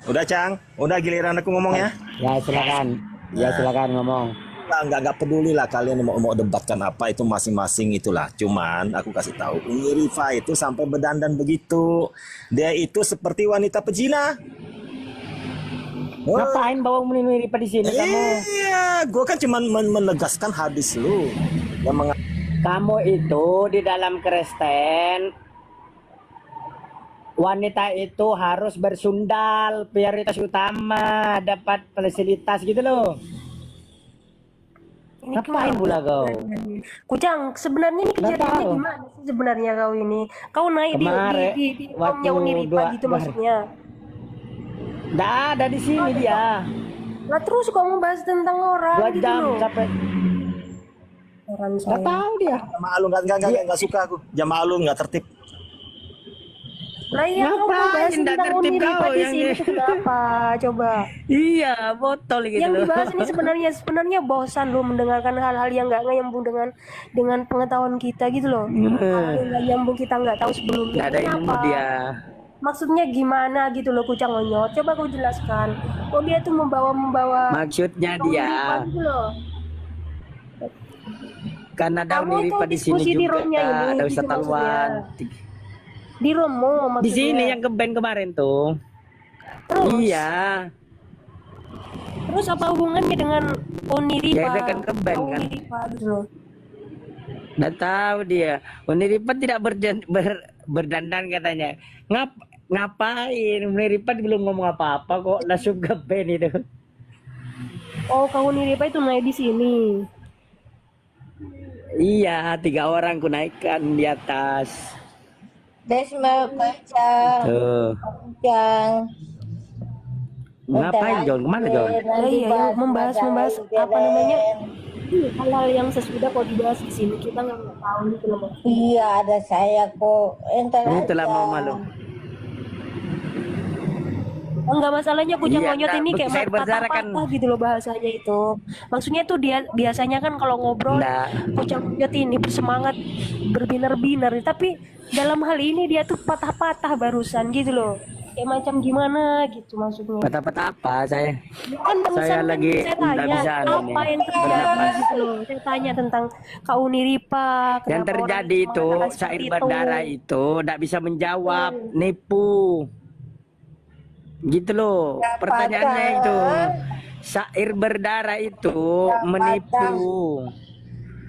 Udah, Cang. Udah giliran aku ngomong ya. Ya silakan, ya silakan ngomong. Nggak peduli lah kalian mau debatkan apa itu masing-masing itulah. Cuman aku kasih tahu, Umi Rifa itu sampai berdandan begitu. Dia itu seperti wanita pezina. Ngapain bawa Umi Rifa di sini kamu? Iya, gue kan cuma menegaskan hadis lu. Yang Kamu itu di dalam Kristen, wanita itu harus bersundal, prioritas utama, dapat fasilitas gitu loh. Ngapain pula kau? Kucang, sebenarnya ini kejadiannya tahu. gimana sih sebenarnya kau ini? Kau naik Kemarin, di waktu omnya Uni Rifa dua- gitu dua- maksudnya? Nggak ada di sini dia. Lah terus kamu bahas tentang orang 2 gitu jam loh. sampai. Orang Nggak tahu dia. jamaah lu nggak suka aku. Jamaah lu nggak tertib. Lah iya kamu Ngapain bahas nggak tentang tertib Uni Rifa kau di yang sini ini? itu kenapa? Coba. Iya, botol gitu Yang loh. dibahas ini sebenarnya bosan loh mendengarkan hal-hal yang nggak nyambung dengan pengetahuan kita gitu loh. Hal yang nggak nyambung kita nggak tahu sebelumnya. Nggak ada ilmu Kenapa? dia. Maksudnya gimana gitu loh Kucang Onyot? Coba kau jelaskan. Oh dia tuh membawa Maksudnya Uni dia, Rifa gitu loh. karena ada Kamu Uni itu Rifa di sini diskusi di juga, roomnya ini, ada gitu Ustadz maksudnya. Alwan. Di Romo maksudnya. Di sini yang ke band kemarin tuh. Terus? Iya. Terus apa hubungannya dengan Uni Rifa? Ya, dia kan ke band kan. Uni Rifa gitu loh. Nggak tahu dia. Uni Rifa tidak berdandan katanya. Ngapain? Uni Rifa belum ngomong apa-apa kok langsung ke band itu. Oh, kau Uni Rifa itu naik di sini. Iya, 3 orang ku naikkan di atas. Desma Kucang. Tuh. Kucang. Ngapain John? Kemana John? Iya, membahas apa namanya? Hal-hal yang sesudah kok dibahas di sini kita nggak tahu gitu loh. Iya, ada saya kok. Entar Itulah mau malu. Enggak masalahnya Kucang Iya, Onyot nah, ini kayak saya berdarah kan. patah-patah gitu loh bahasanya itu. Maksudnya tuh dia biasanya kan kalau ngobrol Nah. Kucang Onyot ini bersemangat berbinar-binar, tapi dalam hal ini dia tuh patah-patah barusan gitu loh. Kayak macam gimana gitu maksudnya. Patah-patah apa saya? Kan barusan Saya kan lagi saya nggak tanya bisa anu apa nih. yang terjadi gitu loh. Saya tanya tentang Kak Uni Rifa. Yang kenapa terjadi orang itu mengatakan syair seperti berdarah itu tidak bisa menjawab, nipu. Gitu loh. Pertanyaannya itu. Syair berdarah itu menipu.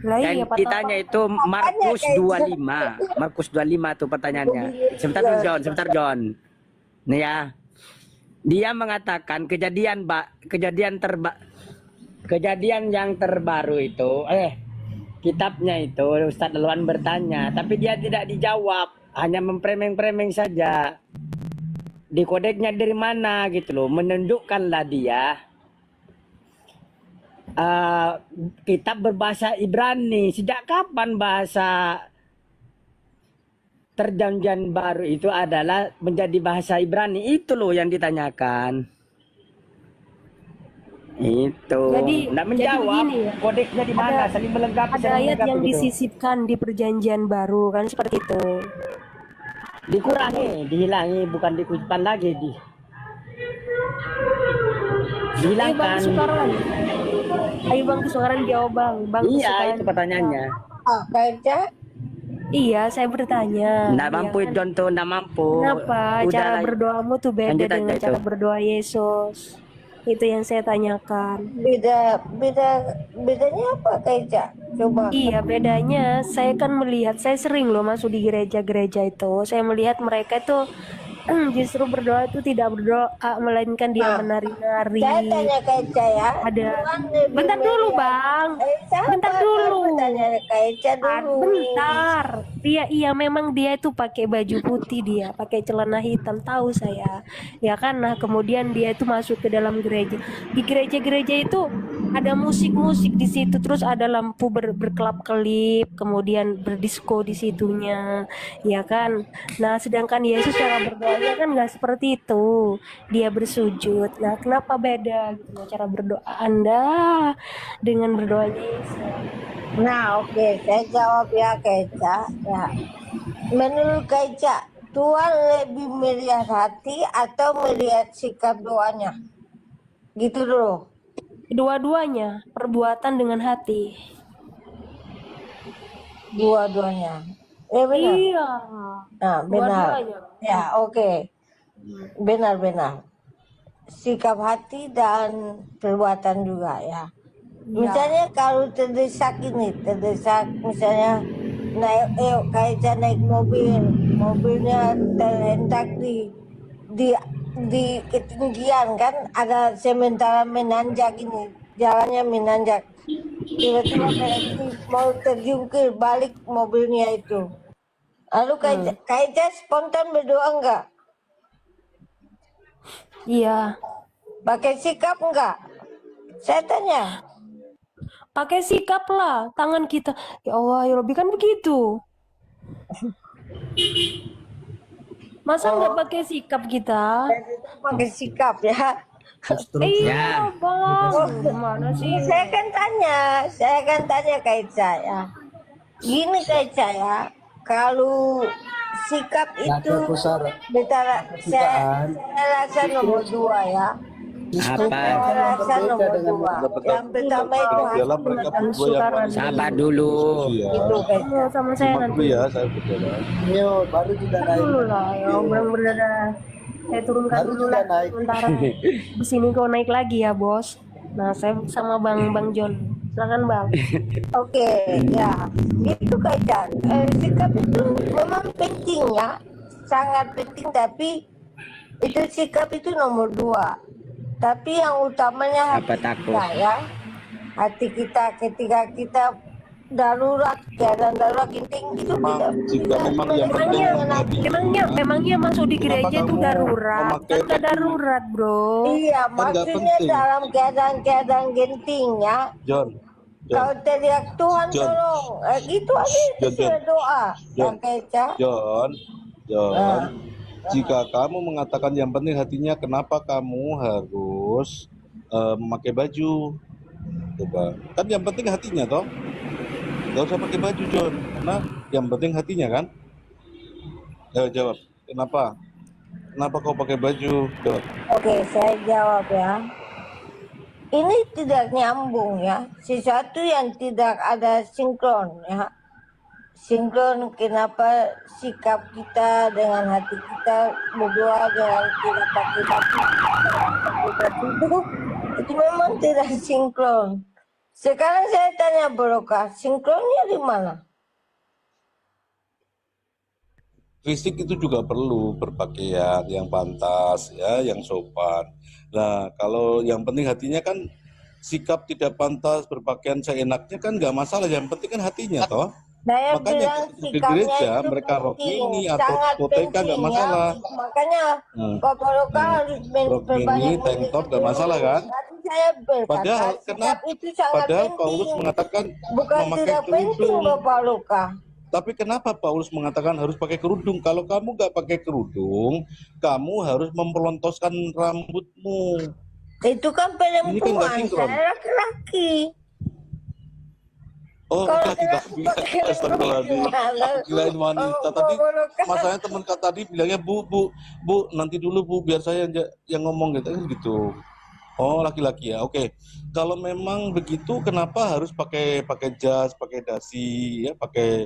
Lah Dan iya, patah- kitanya itu Markus 25. Markus 25 tuh pertanyaannya. Sebentar dulu John, sebentar John. Nih ya. Dia mengatakan kejadian kejadian yang terbaru itu, kitabnya itu Ustadz Alwan bertanya, tapi dia tidak dijawab, hanya mempremeng-premeng saja. Di kodeknya dari mana gitu loh, menunjukkanlah dia kitab berbahasa Ibrani. Sejak kapan bahasa perjanjian baru itu adalah menjadi bahasa Ibrani? Itu loh yang ditanyakan. Itu nggak menjawab. Begini ya, Kodeknya di mana, saling melengkapi, ada saling ayat yang melengkapi gitu. disisipkan di perjanjian baru kan seperti itu. Dikurangi, dihilangi, bukan dikutipkan lagi, Ayo Bang dihilangkan. Sukaran, ayo Bang Sukaran jawab Bang Iya, Sukaran. itu pertanyaannya. Kaica? Iya, saya bertanya. Nggak Ya mampu kan? contoh, nggak mampu. Kenapa cara Udahlah, berdoamu tuh beda lanjut aja dengan itu. cara berdoa Yesus? Itu yang saya tanyakan. Bedanya apa Kaica? Coba. Iya, bedanya saya kan melihat, saya sering loh masuk di gereja-gereja itu. Saya melihat mereka itu justru berdoa itu tidak berdoa, melainkan dia menari-nari. Saya tanya Kaica ya. Ada. Bentar dulu, Bang. Bentar dulu. Tanya Kaica dulu. Bentar. Iya, memang dia itu pakai baju putih, dia pakai celana hitam, tahu saya. Ya kan, nah kemudian dia itu masuk ke dalam gereja. Di gereja-gereja itu ada musik-musik di situ, terus ada lampu berkelap-kelip, kemudian berdisko di situnya, ya kan. Nah, sedangkan Yesus cara berdoanya kan nggak seperti itu. Dia bersujud. Nah, kenapa beda gitu cara berdoa Anda dengan berdoanya Yesus? Nah, oke, saya jawab ya Kaica. Ya. Menurut Kaica, Tuhan lebih melihat hati atau melihat sikap doanya? Gitu dulu. Dua-duanya, perbuatan dengan hati. Dua-duanya. Benar. Iya. Nah, benar. Dua-duanya. Ya, oke. Benar-benar. Sikap hati dan perbuatan juga ya. Misalnya kalau terdesak misalnya Kaica naik mobilnya terhentak di ketinggian kan, ada sementara menanjak ini, jalannya menanjak, tiba-tiba mau terjungkir balik mobilnya itu, lalu Kaica spontan berdoa enggak? Iya. Pakai sikap enggak? Saya tanya. Pakai sikap lah, tangan kita. Ya Allah, ya Rabbi, kan begitu. Masa nggak pakai sikap kita? Pakai sikap ya. Iya, Bang. Gimana sih? Saya kan tanya Kaica ya. Gini Kaica ya, kalau sikap itu saya rasa nomor 2 ya. Apa? Saya rasa nomor 2. Yang pertama itu dalam mereka berdua yang paling Sabar dulu. Iya, sama saya nanti. ya saya berdoa. Baru juga Kan dulu lah, ya Bang berdarah. Saya turunkan dulu lah sementara. Di sini kau naik lagi ya, Bos. Nah, saya sama Bang John. Silakan, Bang. Oke, ya. Itu Kaica. Sikap itu memang penting ya. Sangat penting, tapi itu sikap itu nomor 2. Tapi yang utamanya Apa hati takut? kita ya. Hati kita ketika kita darurat, keadaan darurat genting itu tidak. Jika memang yang Memangnya masuk di gereja itu darurat? Kan nggak darurat, Bro. Iya, maksudnya dalam keadaan genting ya. John. Kalau teriak Tuhan John. tolong, gitu aja itu sudah doa. Ya Kaica. John, jika kamu mengatakan yang penting hatinya, kenapa kamu harus memakai baju? Coba, kan yang penting hatinya toh. Gak usah pakai baju John, karena yang penting hatinya kan. Ayo jawab, kenapa? Kenapa kau pakai baju? Jawab. Oke, saya jawab ya. Ini tidak nyambung ya, sesuatu yang tidak ada sinkron ya. Sinkron, kenapa sikap kita dengan hati kita berdoa dengan tidak pakai baju itu memang tidak sinkron. Sekarang saya tanya Barokah, sinkronnya di mana? Fisik itu juga perlu berpakaian yang pantas ya, yang sopan. Nah, kalau yang penting hatinya kan sikap tidak pantas, berpakaian seenaknya kan nggak masalah. Yang penting kan hatinya toh. Saya Makanya bilang di sikapnya gereja itu mereka rok penting, mini atau sangat koteka nggak penting ya. masalah. Makanya Bapak Luka harus Rok mini, berbanyak tank top nggak masalah kan? Tapi saya berkata Padahal sikap itu sangat padahal penting. Paulus mengatakan Bukan memakai tidak penting kerudung. Bapak Luka. Tapi kenapa Paulus mengatakan harus pakai kerudung? Kalau kamu nggak pakai kerudung, kamu harus mempelontoskan rambutmu. Itu kan Ini kan nggak perempuan, sinkron. saya laki-laki. Oh, Kalau laki-laki. Astagfirullahaladzim. Kirain wanita. Tadi masanya teman Kak tadi bilangnya bu, nanti dulu Bu, biar saya yang ngomong gitu. Oh, laki-laki ya. Oke. Kalau memang begitu, kenapa harus pakai jas, pakai dasi, ya, pakai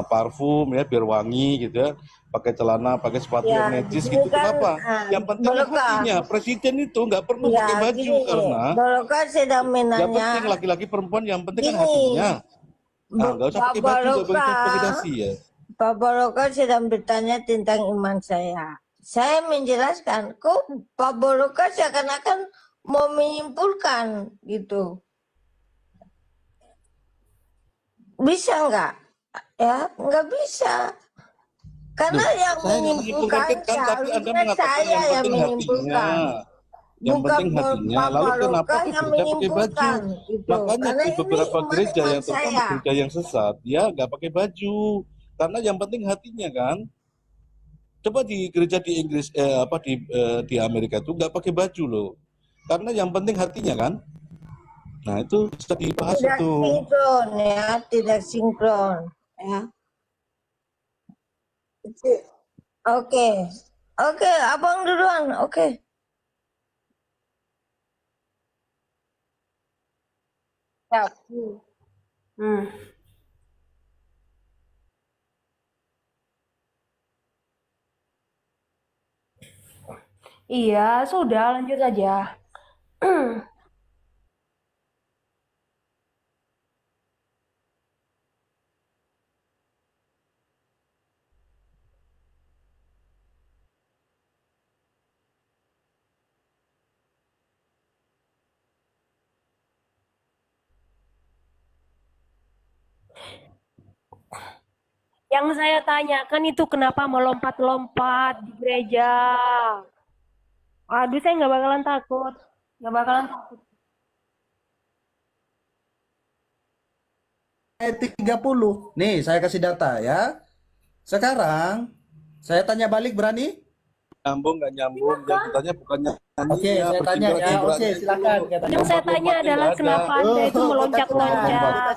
parfum ya, biar wangi gitu ya. Pakai celana, pakai sepatu Ya, yang necis gini gitu. kan, Kenapa? Yang penting kan hatinya. Presiden itu nggak perlu Ya, pakai baju gini, karena Baroka sedang yang menanya. penting laki-laki perempuan yang penting kan Gini, hatinya. Nah, nggak usah pakai baju, nggak pakai dasi ya. Pak Baroka sedang bertanya tentang iman saya. Saya menjelaskan, kok Pak Baroka seakan-akan mau menyimpulkan gitu. Bisa nggak? Ya, nggak bisa. Karena yang Saya nggak menyimpulkan kan, tapi Anda seharusnya mengatakan saya yang yang penting hatinya. menyimpulkan. Yang Bukan penting hatinya. Pak Lalu kenapa Baroka di yang gereja pakai baju? menyimpulkan gitu. Makanya Karena di ini beberapa gereja iman yang terutama saya. gereja yang sesat, ya nggak pakai baju. Karena yang penting hatinya kan. Coba di gereja di Inggris, di Amerika itu nggak pakai baju loh. Karena yang penting hatinya kan. Nah itu bisa dibahas Tidak itu. sinkron ya, tidak sinkron ya. Oke, abang duluan. Oke. Ya. Iya, sudah lanjut aja. Yang saya tanyakan itu kenapa melompat-lompat di gereja. Aduh, saya nggak bakalan takut. Nggak bakalan takut. 30. Nih, saya kasih data ya. Sekarang, saya tanya balik, berani? Nyambung nggak nyambung? Yang ditanya bukannya Oke, saya tanya ya. Oke, silakan. Yang saya tanya adalah kenapa Anda itu melonjak-lonjak.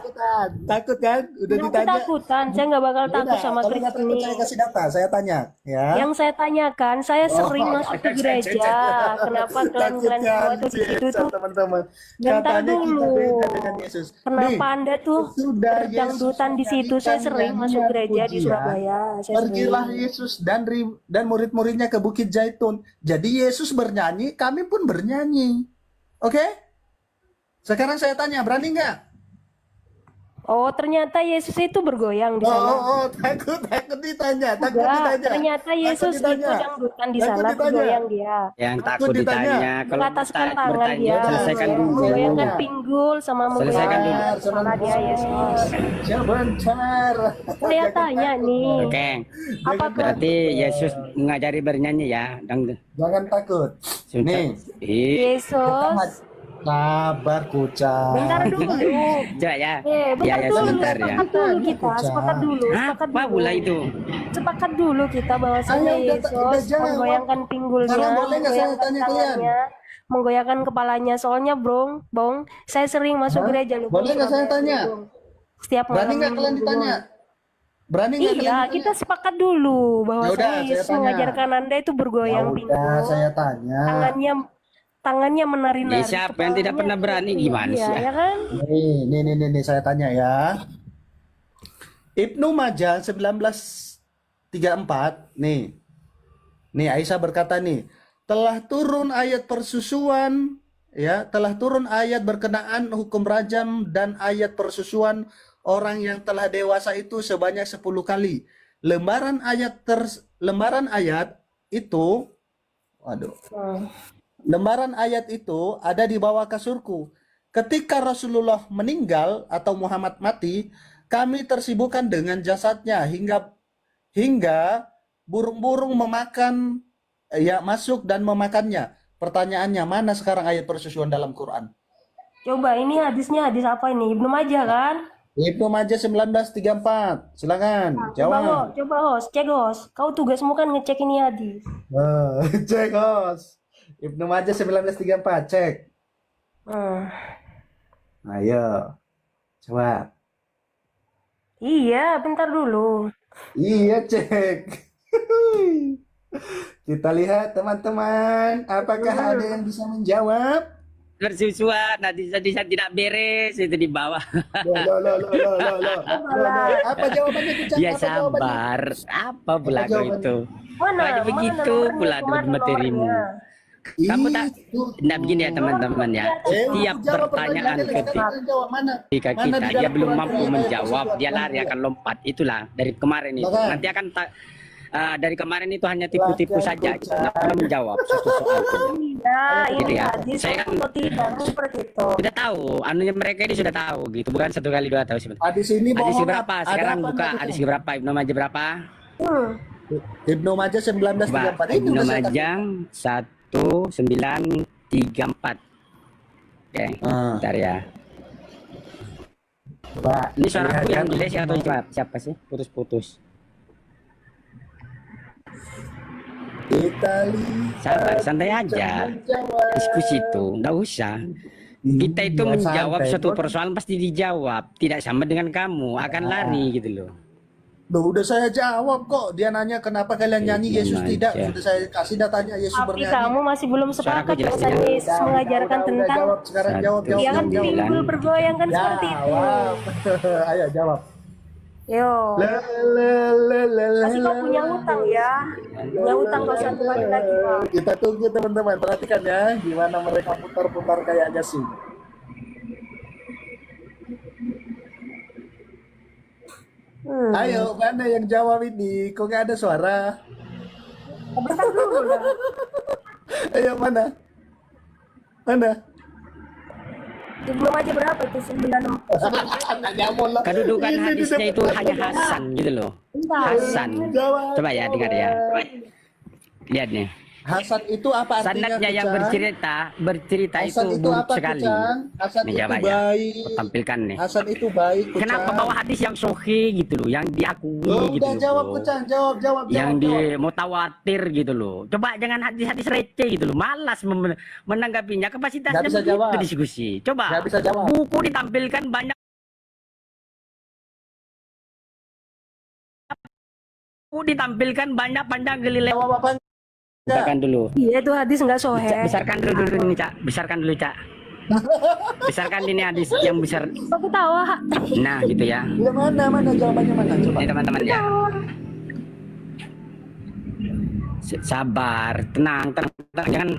Takut kan? Udah Yang ditanya. ketakutan, saya nggak bakal takut sama Kalau nggak Kristen takut, ini. saya kasih data. Saya tanya ya. Yang saya tanyakan, saya sering masuk ke gereja. Kenapa kalian semua itu di situ tuh? Teman-teman. Bentar Katanya kita dulu. beda dengan Yesus. Kenapa Nih, Anda tuh berdangdutan di situ? Saya sering masuk gereja di Surabaya. Saya Pergilah sering. Yesus dan murid-muridnya ke Bukit Zaitun. Jadi Yesus bernyanyi, kami pun bernyanyi. Oke? Sekarang saya tanya, berani nggak? Oh, ternyata Yesus itu bergoyang di sana. Takut ditanya, takut Enggak, ditanya. ternyata Yesus itu dangdutan di Takut sana, ditanya. bergoyang dia. Yang Takut takut ditanya, kalau Mengataskan tangan dia, selesaikan dulu. menggoyangkan pinggul sama Selesaikan dulu. menggoyangkan kepala dia Yesus. Sebentar. Saya tanya nih, Oke, apakah berarti Yesus mengajari bernyanyi ya, dangdut. Jangan takut. Nih, Yesus sabar kucang. bentar dulu. Coba ya. Bentar Ya, dulu, sebentar ya. sepakat dulu kita, sepakat dulu, sepakat Apa dulu. pula itu? Sepakat dulu kita bahwasanya Ayo, udah Yesus jawab. menggoyangkan pinggulnya, Sekarang boleh nggak saya menggoyangkan tanya kalian? tangannya, menggoyangkan kepalanya. Soalnya, Bong, saya sering masuk Hah? gereja loh. Boleh nggak saya tanya? Setiap Berani malam nggak kalian minggu, ditanya? Bong. Berani nggak Iya, kalian ditanya? kita sepakat dulu Ya bahwasanya udah, saya Yesus tanya. mengajarkan Anda itu bergoyang pinggul. Udah, saya tanya. Tangannya menari-nari. Ya, siapa yang tidak pernah berani gimana Iya, sih? ya kan? Nih, saya tanya ya. Ibnu Majah 1934, nih. Nih Aisyah berkata nih, telah turun ayat persusuan, ya, telah turun ayat berkenaan hukum rajam dan ayat persusuan orang yang telah dewasa itu sebanyak 10 kali. Lembaran ayat itu, waduh. Lembaran ayat itu ada di bawah kasurku. Ketika Rasulullah meninggal atau Muhammad mati, kami tersibukkan dengan jasadnya hingga burung-burung memakan, ya, masuk dan memakannya. Pertanyaannya, mana sekarang ayat persusuan dalam Quran? Coba ini hadisnya hadis apa ini? Ibnu Majah kan? Ibnu Majah 1934. Silakan jawab. Coba host, cek host. Kau tugasmu kan ngecek ini hadis. Cek host. Ibnu Majah 1934, cek. Ayo. Coba. Iya, bentar dulu. Iya, cek. Kita lihat teman-teman, apakah ada yang bisa menjawab? Persusuan, nanti tidak beres itu di bawah. Loh. Apa jawabannya, Kucang? Ya Apa jawabannya? sabar, apa pula Apa kau jawabannya? itu? Mana Begitu pula materimu. Kamu tak, tidak begini ya teman-teman ya. Setiap pertanyaan ketika kita dia belum mampu menjawab, dia lari akan lompat. Itulah dari kemarin itu. Nanti akan dari kemarin itu hanya tipu-tipu saja. Tidak pernah menjawab satu soal. Gitu ya. Saya kan sudah tahu. Anunya mereka ini sudah tahu gitu. Bukan satu kali dua tahu sebenarnya. Hadis ini hadis bohong. berapa? Sekarang buka hadis berapa? Ibnu Majah berapa? Ibnu Majah 1934. Ibnu Majah 1934. Oke, bentar ya. Coba. Ini suaraku yang jelek atau siapa sih? Putus-putus. Sabar, santai aja. Diskusi itu nggak usah. Kita itu menjawab suatu persoalan pasti dijawab. Tidak sama dengan kamu, akan lari gitu loh. Loh, udah saya jawab kok. Dia nanya kenapa kalian nyanyi Yesus tidak. Sudah saya kasih datanya Yesus Tapi bernyanyi. kamu masih belum sepakat bahwa Yesus mengajarkan tentang Sekarang jawab. yang timbul bergoyang kan seperti itu. Ayo jawab. Yo. Masih kau punya utang ya. Punya utang kau satu kali lagi, Pak. Kita tunggu teman-teman. Perhatikan ya gimana mereka putar-putar kayak gasing. Ayo, mana yang jawab ini? Kok nggak ada suara? Bentar dulu lah. Ayo, mana? Mana? Belum aja berapa itu 96. Kedudukan hadisnya itu hanya Hasan gitu loh. Hasan. Coba ya dengar ya. Lihat nih. Hasan itu apa artinya? Sanadnya yang bercerita Hasan itu buruk apa, sekali. Hasan Nih, itu coba ya. baik. Tampilkan nih. Hasan itu baik. Kenapa bawa hadis yang sahih gitu loh, yang diakui gitu Udah loh. jawab Kucang, jawab. Yang mutawatir gitu loh. Coba jangan hadis-hadis receh gitu loh. Malas menanggapinya, kapasitasnya Nggak bisa begitu jawab. diskusi. Coba Nggak bisa jawab. buku ditampilkan banyak. Buku ditampilkan banyak pandang gelilai. Besarkan dulu. Iya itu hadis nggak sohe. Besarkan dulu ini Cak. Besarkan dulu Cak. Besarkan ini hadis yang besar. Aku tahu. Nah gitu ya. Ya mana jawabannya mana? Coba. Ini teman-teman ya. Sabar, tenang. Jangan